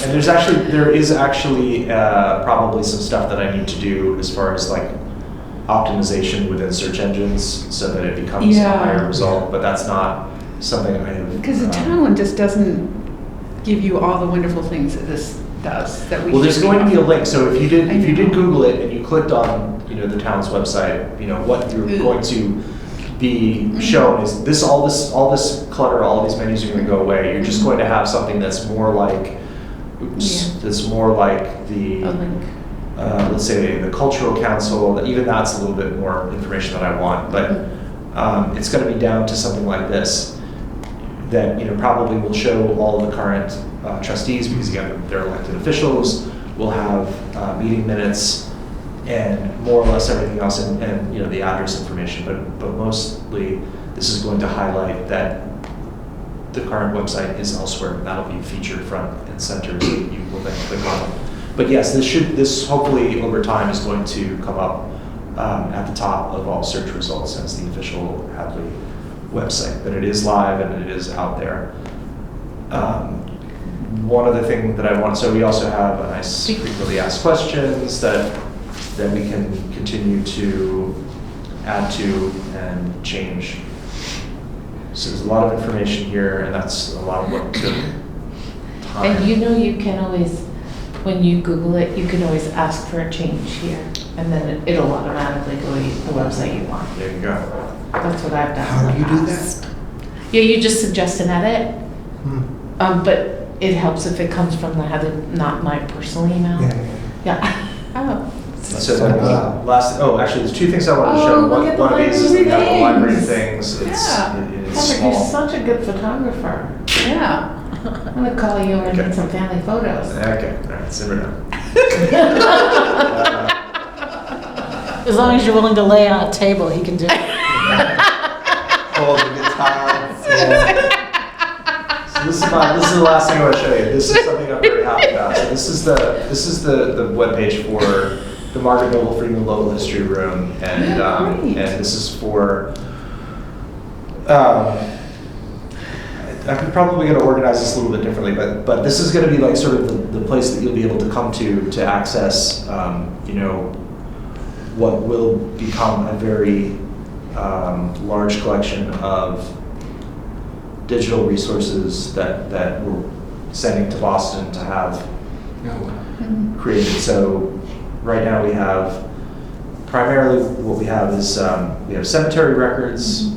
And there is actually probably some stuff that I need to do as far as like optimization within search engines so that it becomes a Yeah. higher result, but that's not something I have. Because the town one just doesn't give you all the wonderful things that this does, that we Well, there's should going to be a offer. link, so if you did I know. Google it and you clicked on, the town's website, what you're going to be shown is all this clutter, all these menus are gonna go away. You're just going to have something that's more like, that's more like the, A link. let's say the cultural council, even that's a little bit more information that I want, but it's gonna be down to something like this, that, probably will show all of the current trustees, because again, they're elected officials, will have meeting minutes, and more or less everything else, and the address information, but mostly this is going to highlight that the current website is elsewhere, and that'll be featured front and center, so you will then click on it. But yes, this hopefully over time is going to come up at the top of all search results as the official Hadley website, but it is live and it is out there. One other thing that I want, so we also have a nice frequently asked questions that we can continue to add to and change. So there's a lot of information here, and that's a lot of what took time. And you can always, when you Google it, you can always ask for a change here, and then it'll automatically go to the website you want. There you go. That's what I've done. How in do the you do past. that? Yeah, you just suggest an edit, Hmm. but it helps if it comes from not my personal email. Yeah. Oh. So then, actually, there's two things I wanted to Oh, show. look at One the of these is the library library things. things. It's Patrick, you're small. such a good photographer. Yeah. I'm gonna call you and Okay. get some family photos. Okay, all right, simmer down. As long as you're willing to lay on a table, he can do it. Hold the guitar. So this is the last thing I want to show you. This is something I'm very happy about. So this is the webpage for the Margaret Noble Freeman Local History Room, and great. and this is for. I'm probably going to organize this a little bit differently, but this is going to be like sort of the place that you'll be able to come to access, what will become a very large collection of digital resources that we're sending to Boston to have created. So right now we have, primarily what we have is, we have cemetery records,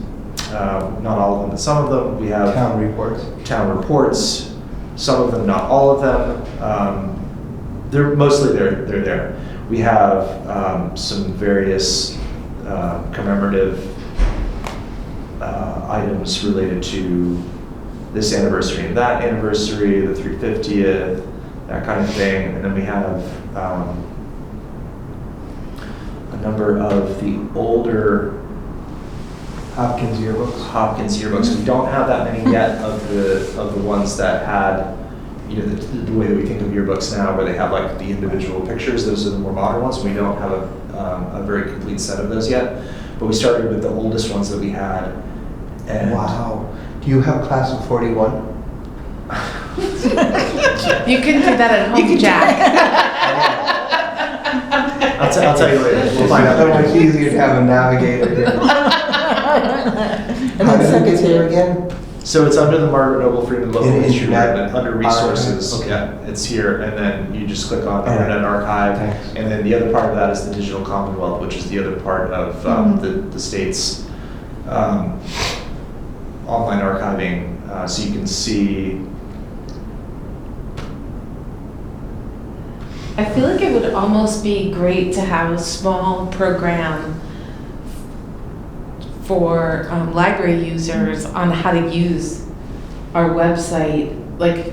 not all of them, but some of them. We have Town reports. town reports, some of them, not all of them. They're mostly they're there. We have some various commemorative items related to this anniversary and that anniversary, the 350th, that kind of thing. And then we have a number of the older Hopkins yearbooks. We don't have that many yet of the ones that had, the way that we think of yearbooks now, where they have like the individual pictures. Those are the more modern ones. We don't have a very complete set of those yet, but we started with the oldest ones that we had. And Wow. Do you have class of 41? You can do that at home, Jack. I'll tell you later. We'll find out. So much easier to have a navigator here. And How then did it get secretary. there again? So it's under the Margaret Noble Freeman Local In History Internet Department, under resources. Archive, okay. Yeah, it's here, and then you just click on All right. Internet Archive. Thanks. And then the other part of that is the Digital Commonwealth, which is the other part of the state's online archiving. So you can see. I feel like it would almost be great to have a small program for library users on how to use our website, like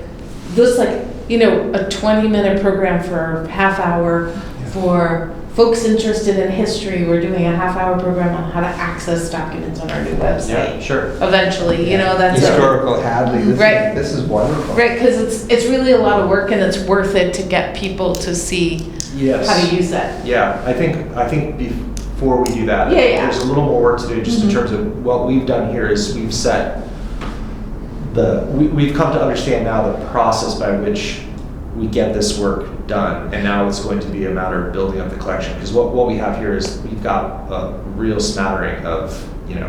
this, like, you know, a 20-minute program for half hour for folks interested in history. We're doing a half-hour program on how to access documents on our new website. Sure. Eventually, you know, that's Historical Hadley, Right. this is wonderful. right, because it's really a lot of work and it's worth it to get people to see Yes. how to use that. Yeah, I think before we do that, Yeah. there's a little more work to do just in terms of what we've done here is we've set we've come to understand now the process by which we get this work done, and now it's going to be a matter of building up the collection, because what we have here is we've got a real smattering of, you know,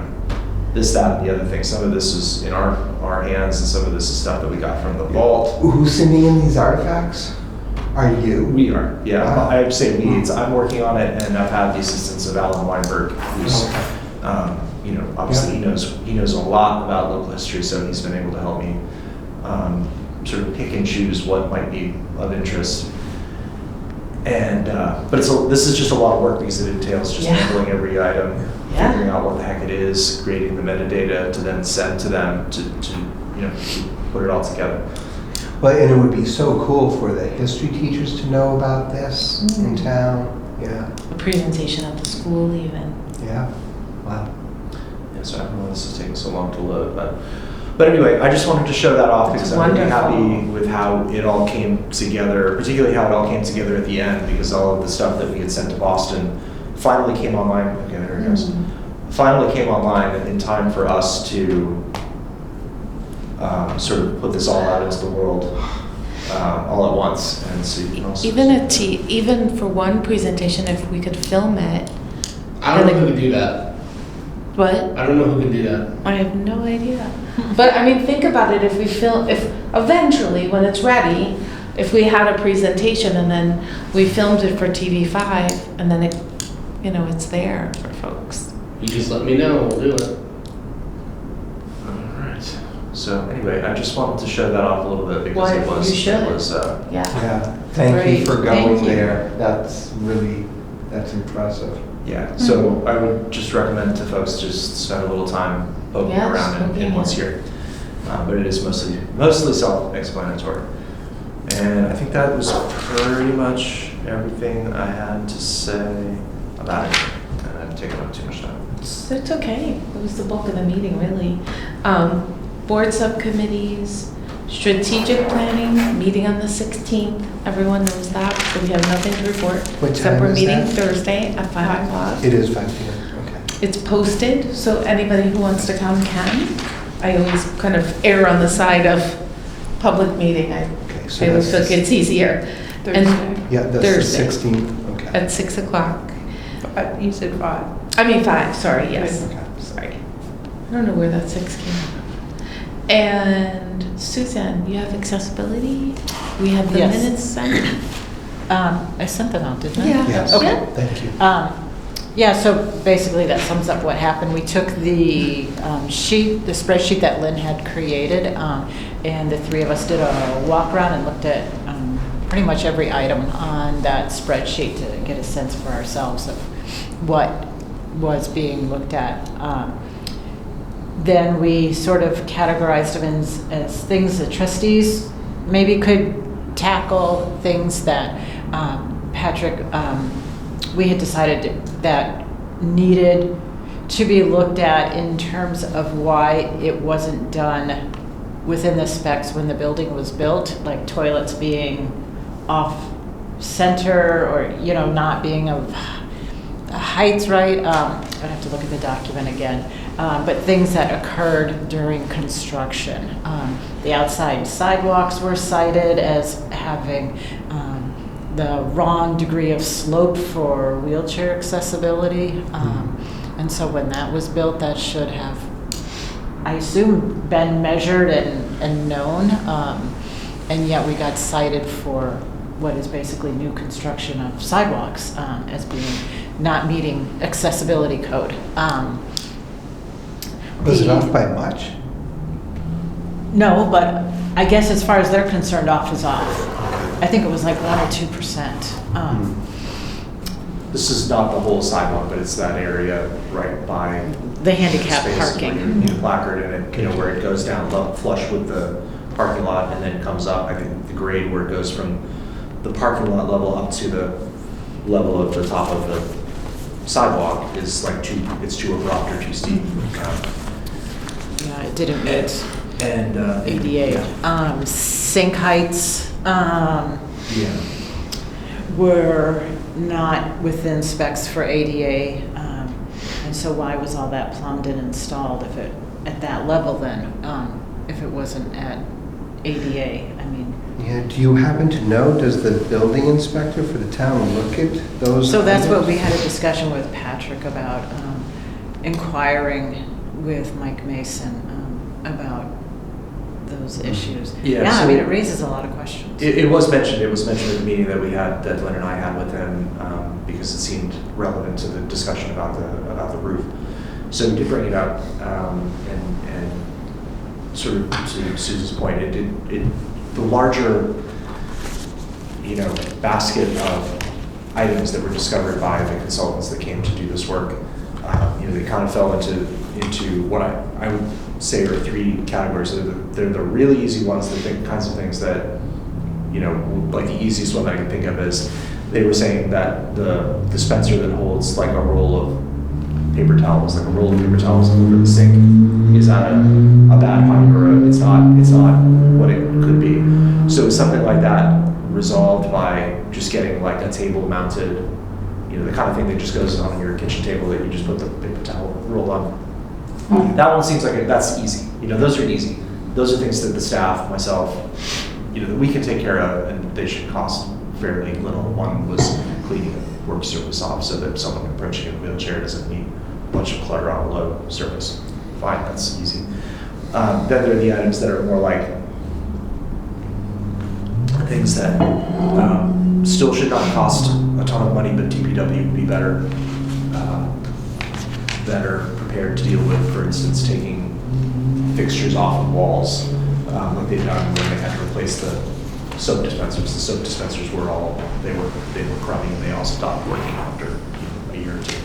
this, that, and the other thing. Some of this is in our hands, and some of this is stuff that we got from the vault. Who's sending in these artifacts? Are you? We are, yeah. Wow. I'd say we. I'm working on it, and I've had the assistance of Alan Weinberg, who's, you know, obviously he knows a lot about local history, so he's been able to help me sort of pick and choose what might be of interest. And but this is just a lot of work because it entails just handling every item, figuring out what the heck it is, creating the metadata to then send to them to you know, to put it all together. Well, and it would be so cool for the history teachers to know about this in town. Yeah, A presentation at the school even. yeah, wow. Yeah, so I don't know why this is taking so long to load, but anyway, I just wanted to show that off That's because I'm really wonderful. happy with how it all came together, particularly how it all came together at the end, because all of the stuff that we had sent to Boston finally came online. Okay, there it goes. Finally came online in time for us to sort of put this all out into the world all at once, and so you can also Even for one presentation, if we could film it. I don't know who can do that. What? I don't know who can do that. I have no idea. But I mean, think about it, if eventually, when it's ready, if we had a presentation and then we filmed it for TV5 and then it, you know, it's there for folks. You just let me know, we'll do it. All right. So anyway, I just wanted to show that off a little bit because Well, it was you should. it was Yeah. Yeah, thank you Great. for Thank going you. there. That's impressive. yeah. So I would just recommend to folks just spend a little time poking Yeah, around just in looking what's at here. But it is mostly self-explanatory. And I think that was pretty much everything I had to say about it. And I've taken up too much time. It's okay. It was the bulk of the meeting, really. Board subcommittees, strategic planning, meeting on the 16th. Everyone knows that, so we have nothing to report. What Except time we're is meeting that? Thursday at 5 o'clock. It is 5 p.m., okay. It's posted, so anybody who wants to come can. I always kind of err on the side of public meeting. I Okay, so always feel that's, it's easier. Thursday. yeah, that's the Thursday. 16th, okay. At 6 o'clock. You said 5. I mean 5, sorry, yes. Okay. Sorry. I don't know where that 6 came from. And Suzanne, you have accessibility? We have the Yes. minutes sent? I sent them out, didn't I? Yeah. Yes, Okay. thank you. Yeah, so basically that sums up what happened. We took the the spreadsheet that Lynn had created, and the three of us did a walk around and looked at pretty much every item on that spreadsheet to get a sense for ourselves of what was being looked at. Then we sort of categorized them as things that trustees maybe could tackle, things that Patrick, we had decided that needed to be looked at in terms of why it wasn't done within the specs when the building was built, like toilets being off center or, you know, not being of heights right. I'd have to look at the document again. But things that occurred during construction. The outside sidewalks were cited as having the wrong degree of slope for wheelchair accessibility. And so when that was built, that should have I assume, been measured and known, and yet we got cited for what is basically new construction of sidewalks as being not meeting accessibility code. Was it off by much? No, but I guess as far as they're concerned, off is off. I think it was like 1 or 2%. This is not the whole sidewalk, but it's that area right by The handicap space where parking. you need a placard in it, where it goes down flush with the parking lot and then comes up. I think the grade where it goes from the parking lot level up to the level of the top of the sidewalk is like it's too abrupt or too steep. Yeah, it didn't meet And ADA. Sink heights Yeah. were not within specs for ADA. And so why was all that plumbed and installed if it, at that level then, if it wasn't at ADA? I mean. Yeah, do you happen to know, does the building inspector for the town look at those? So that's what items? we had a discussion with Patrick about, inquiring with Mike Mason about those issues. Yeah, I so- mean, it raises a lot of questions. It was mentioned at the meeting that we had, that Lynn and I had with him, because it seemed relevant to the discussion about the roof. So we did bring it up, and sort of to Susan's point, the larger, basket of items that were discovered by the consultants that came to do this work, they kind of fell into what I would say are 3 categories. They're the really easy ones, the kinds of things that, like the easiest one that I can think of is, they were saying that the dispenser that holds like a roll of paper towels over the sink is at a bad height, or it's not what it could be. So something like that resolved by just getting like a table mounted, the kind of thing that just goes on your kitchen table that you just put the paper towel roll on. That one seems like that's easy. Those are easy. Those are things that the staff, myself, that we can take care of, and they should cost fairly little. One was cleaning a work surface off so that someone approaching in a wheelchair doesn't need a bunch of clutter on a low surface. Fine, that's easy. Then there are the items that are more like things that still should not cost a ton of money, but DPW would be better prepared to deal with. For instance, taking fixtures off of walls, like they've done when they had to replace the soap dispensers. The soap dispensers were crummy, and they all stopped working after a year or 2.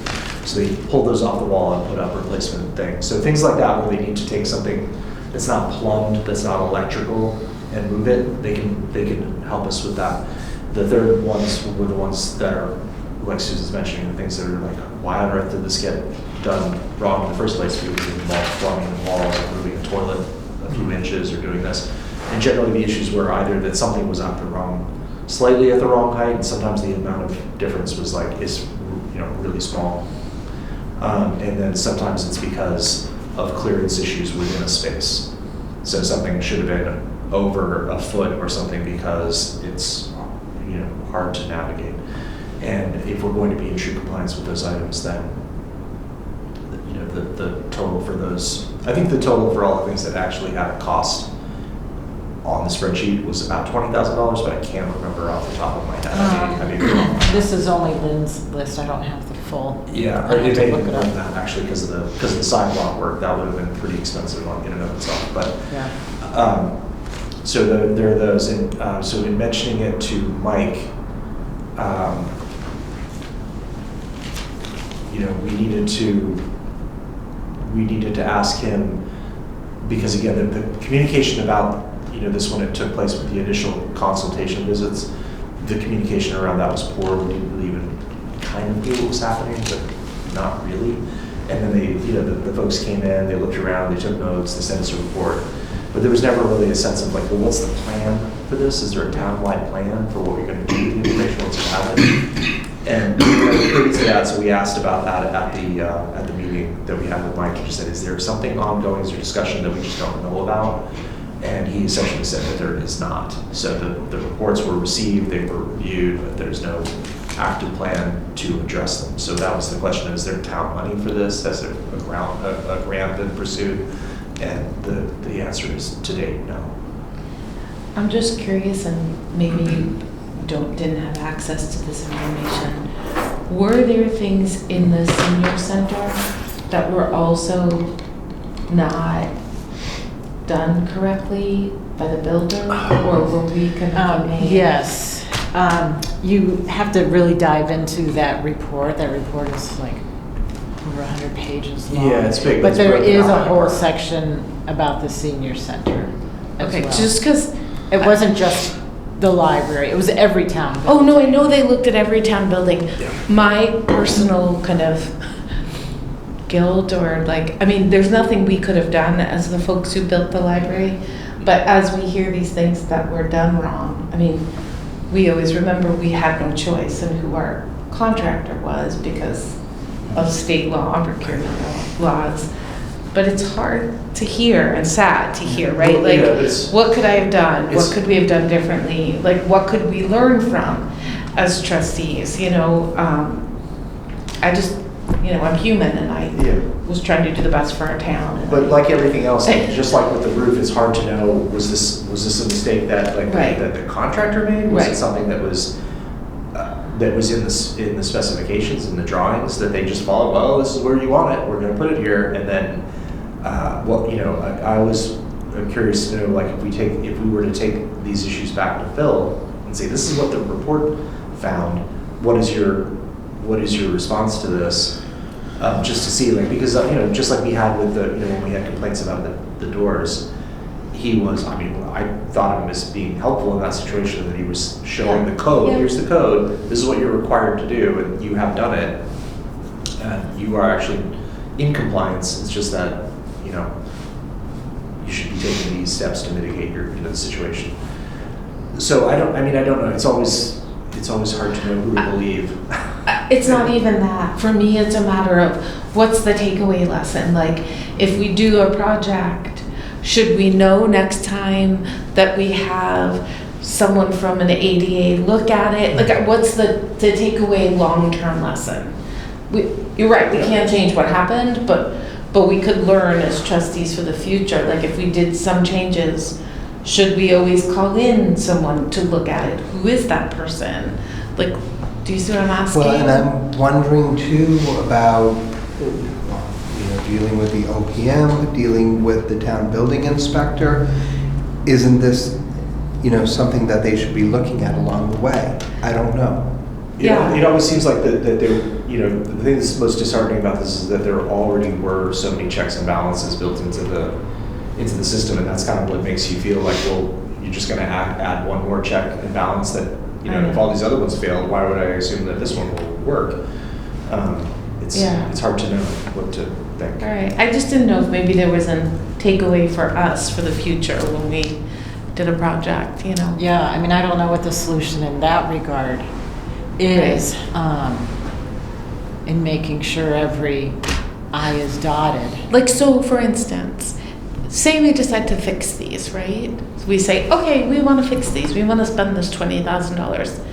So they pulled those off the wall and put up replacement things. So things like that, where they need to take something that's not plumbed, that's not electrical, and move it, they can help us with that. The third ones were the ones that are, like Susan's mentioning, the things that are like, why on earth did this get done wrong in the first place? We would involve plumbing and walls, or moving a toilet a few inches, or doing this. And generally the issues were either that something was slightly at the wrong height, and sometimes the amount of difference was really small. And then sometimes it's because of clearance issues within a space. So something should have been over a foot or something because it's hard to navigate. And if we're going to be in true compliance with those items, then the total for those, I think the total for all the things that actually had a cost on the spreadsheet was about $20,000, but I can't remember off the top of my head. I may be wrong. This is only Lynn's list. I don't have the full. Yeah, I or have it to may have look been it more up. than that actually, because of the sidewalk work. That would have been pretty expensive in and of itself. But Yeah. so there are those, and so in mentioning it to Mike, we needed to ask him, because again, the communication about this, when it took place with the initial consultation visits, the communication around that was poor. We didn't really even kind of knew what was happening, but not really. And then the folks came in, they looked around, they took notes, they sent us a report. But there was never really a sense of like, well, what's the plan for this? Is there a town-wide plan for what we're going to do with the information once you have it? And we were privy to that, so we asked about that at the meeting that we had with Mike. He just said, is there something ongoing, is there discussion that we just don't know about? And he essentially said that there is not. So the reports were received, they were reviewed, but there's no active plan to address them. So that was the question: is there town money for this? Has a grant been pursued? And the answer is to date, no. I'm just curious, and maybe you didn't have access to this information. Were there things in the senior center that were also not done correctly by the builder, or were we gonna make? Yes. You have to really dive into that report. That report is like over 100 pages long. Yeah, it's big. But It's there broken is out a by whole part. section about the senior center as Okay, well. just because. It wasn't just the library, it was every town. Oh, no, I know they looked at every town building. Yeah. My personal kind of guilt or like, I mean, there's nothing we could have done as the folks who built the library, but as we hear these things that were done wrong, I mean, we always remember we had no choice in who our contractor was because of state law, procurement laws. But it's hard to hear and sad to hear, right? Well, Like, yeah, it's- what could I have done? What it's- could we have done differently? Like, what could we learn from as trustees? You know, I just, you know, I'm human and I Yeah. was trying to do the best for our town. And But like everything else, like, just like with the roof, it's hard to know, was this a mistake that like Right. that the contractor made? Was Right. it something that was in the specifications and the drawings that they just followed? Well, this is where you want it. We're going to put it here, and then I'm curious to know, like, if we were to take these issues back to Phil and say, this is what the report found. What is your response to this? Just to see, like, because just like we had with the when we had complaints about the doors, I thought of him as being helpful in that situation, that he was showing the code. Yeah. Here's the code. This is what you're required to do, and you have done it. And you are actually in compliance. It's just that you should be taking these steps to mitigate the situation. So I don't know. It's always hard to know who to believe. it's not even that. For me, it's a matter of what's the takeaway lesson? Like, if we do a project, should we know next time that we have someone from an ADA look at it? Like, what's the takeaway long-term lesson? You're right, we can't change what happened, but we could learn as trustees for the future. Like, if we did some changes, should we always call in someone to look at it? Who is that person? Like, do you see what I'm asking? Well, and I'm wondering too about, dealing with the OPM, dealing with the town building inspector. Isn't this, something that they should be looking at along the way? I don't know. Yeah. It always seems like that there, the thing that's most disheartening about this is that there already were so many checks and balances built into the system, and that's kind of what makes you feel like, well, you're just going to add one more check and balance that, if all these other ones failed, why would I assume that this one will work? It's hard to know what to think. All right, I just didn't know if maybe there was a takeaway for us for the future when we did a project, Yeah, I mean, I don't know what the solution in that regard is, in making sure every I is dotted. Like, so for instance, say we decide to fix these, right? We say, okay, we want to fix these. We want to spend this $20,000.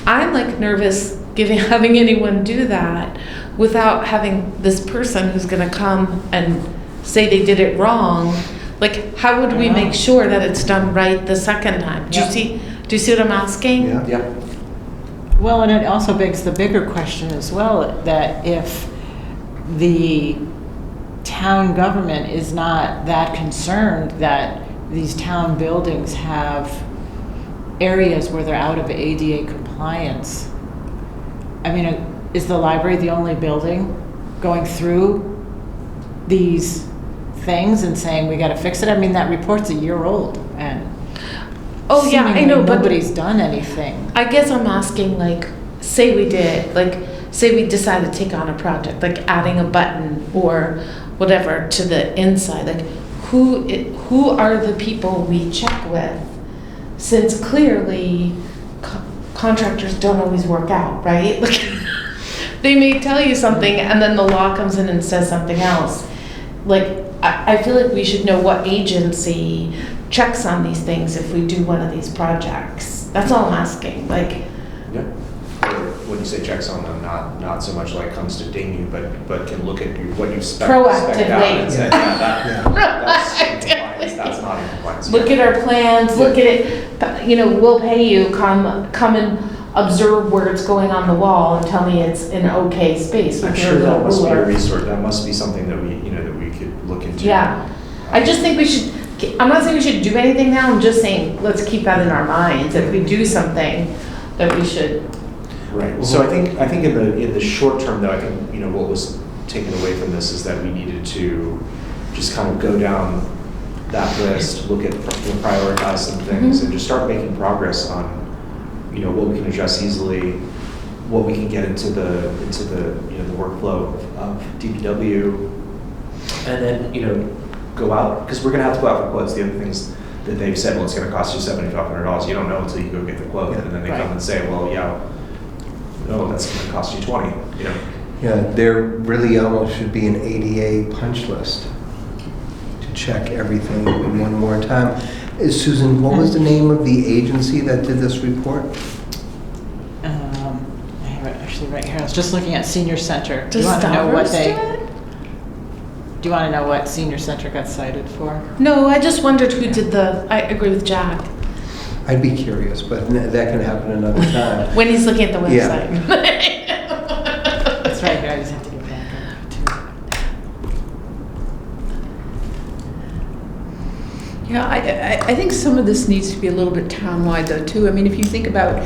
I'm like nervous having anyone do that without having this person who's going to come and say they did it wrong. Like, how would we make sure that it's done right the second time? Do you see what I'm asking? Yeah. Well, and it also begs the bigger question as well, that if the town government is not that concerned that these town buildings have areas where they're out of ADA compliance, I mean, is the library the only building going through these things and saying, we got to fix it? I mean, that report's a year old, and Oh, yeah, I know, but nobody's done anything. I guess I'm asking, like, say we decided to take on a project, like adding a button or whatever to the inside. Like, who are the people we check with? Since clearly contractors don't always work out, right? Like, they may tell you something and then the law comes in and says something else. Like, I feel like we should know what agency checks on these things if we do one of these projects. That's all I'm asking. Like, Yeah. when you say checks on them, not so much like comes to ding you, but can look at what you've spec Proactively. out and say, Yeah. that's in compliance, that's not in compliance. Look at our plans, look at it, you know, we'll pay you, come and observe where it's going on the wall and tell me it's an okay space I'm with sure your little that must be a ruler. resource, that must be something that we, that we could look into. Yeah, I just think we should, I'm not saying we should do anything now, I'm just saying, let's keep that in our minds. If we do something, that we should, Right, so I think in the short term though, I think, what was taken away from this is that we needed to just kind of go down that list, look at, prioritize some things and just start making progress on, what we can address easily, what we can get into the the workflow of DPW, and then, go out, because we're gonna have to go out for quotes. The other things that they've said, well, it's gonna cost you $7,500. You don't know until you go get the quote, and then they come and say, well, yeah, no, that's gonna cost you 20, Yeah, there really almost should be an ADA punch list to check everything one more time. Susan, what was the name of the agency that did this report? I have it actually right here. I was just looking at Senior Center. Do does you want to know what Stavros do they? it? Do you want to know what Senior Center got cited for? No, I just wondered who did I agree with Jack, I'd be curious, but that can happen another time. when he's looking at the Yeah. website. That's right here. I just have to get back up to it. Yeah, I think some of this needs to be a little bit townwide though too. I mean, if you think about,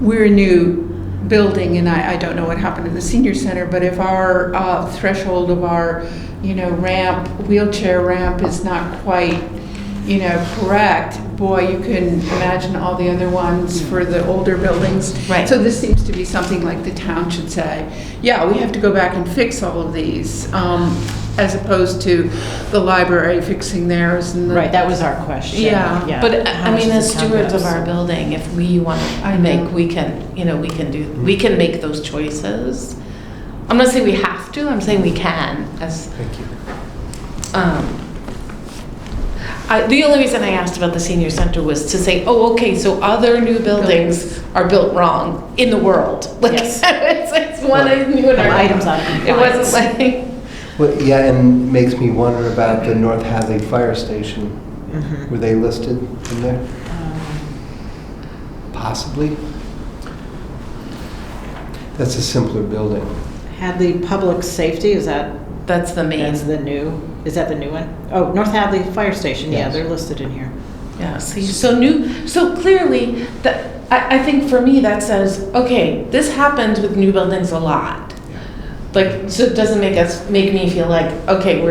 we're a new building and I don't know what happened to the senior center, but if our threshold of our, ramp, wheelchair ramp is not quite, correct, boy, you can imagine all the other ones for the older buildings. Right. So this seems to be something like the town should say, yeah, we have to go back and fix all of these, as opposed to the library fixing theirs and the. Right, that was our question. Yeah, but How I much mean, does as the town stewards of give? our building, if we want I to know. make, we can make those choices. I'm not saying we have to, I'm saying we can, as, Thank you. the only reason I asked about the senior center was to say, oh, okay, so other new buildings are built wrong in the world. Like, Yes. it's one I knew in our. Items out of It compliance. wasn't like, Well, yeah, and makes me wonder about the North Hadley Fire Station. Mhm. Were they listed in there? Possibly. That's a simpler building. Hadley Public Safety, is that, that's the main. that's the new, is that the new one? Oh, North Hadley Fire Station, yeah, Yes. they're listed in here. Yeah, see, so clearly, I think for me, that says, okay, this happens with new buildings a lot. Like, so it doesn't make me feel like, okay,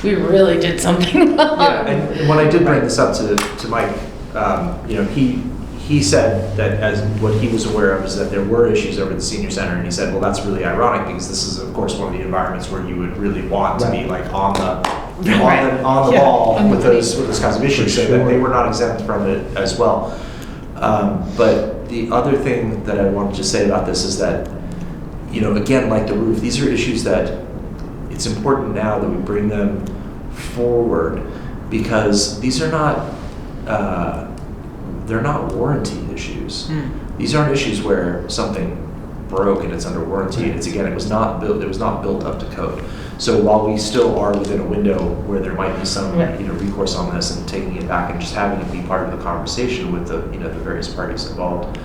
we really did something wrong. Yeah, and when I did bring this up to Mike, he said that as what he was aware of is that there were issues over at the senior center, and he said, well, that's really ironic because this is, of course, one of the environments where you would really want to be like on the Right. ball on the with those kinds of issues, so that sure. they were not exempt from it as well. But the other thing that I wanted to say about this is that, again, like the roof, these are issues that it's important now that we bring them forward because these are not, they're not warranty issues. These aren't issues where something broke and it's under warranty. And it was not built up to code. So while we still are within a window where there might be some, recourse on this and taking it back and just having it be part of the conversation with the, the various parties involved,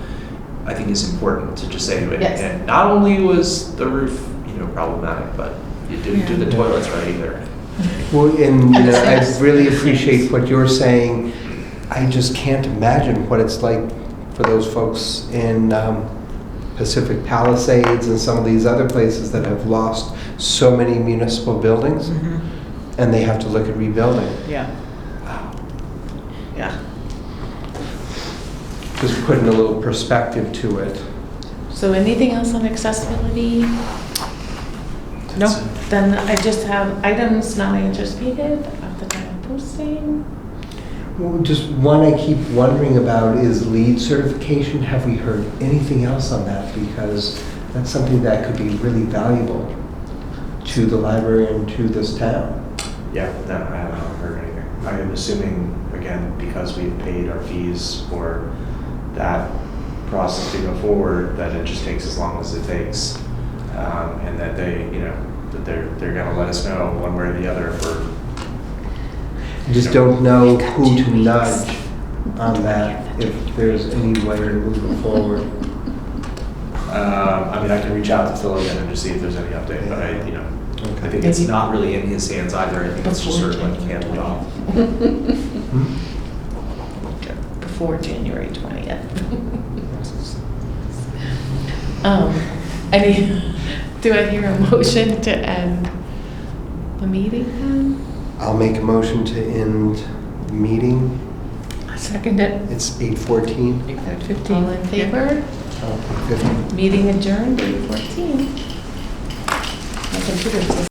I think it's important to just say, Yes. and not only was the roof, problematic, but you didn't do the toilets right either. Well, and I really appreciate what you're saying. I just can't imagine what it's like for those folks in Pacific Palisades and some of these other places that have lost so many municipal buildings, and they have to look at rebuilding. Yeah. Yeah. Just putting a little perspective to it. So anything else on accessibility? No, then I just have items not anticipated at the time of posting. Well, just one I keep wondering about is LEED certification. Have we heard anything else on that? Because that's something that could be really valuable to the library and to this town. Yeah, no, I haven't heard anything. I am assuming, again, because we've paid our fees for that process to go forward, that it just takes as long as it takes. And that they, that they're gonna let us know one way or the other if we're. I just don't know who to nudge on that, if there's any way to move it forward. I mean, I can reach out to Phil again and just see if there's any update, but I think it's Maybe- not really in his hands either. I think it's just sort of like handed off. Before January 20th. Do I hear a motion to end the meeting then? I'll make a motion to end the meeting. I second it. It's 8:14. 15. All in favor? 50. Meeting adjourned, 8:14. My computer says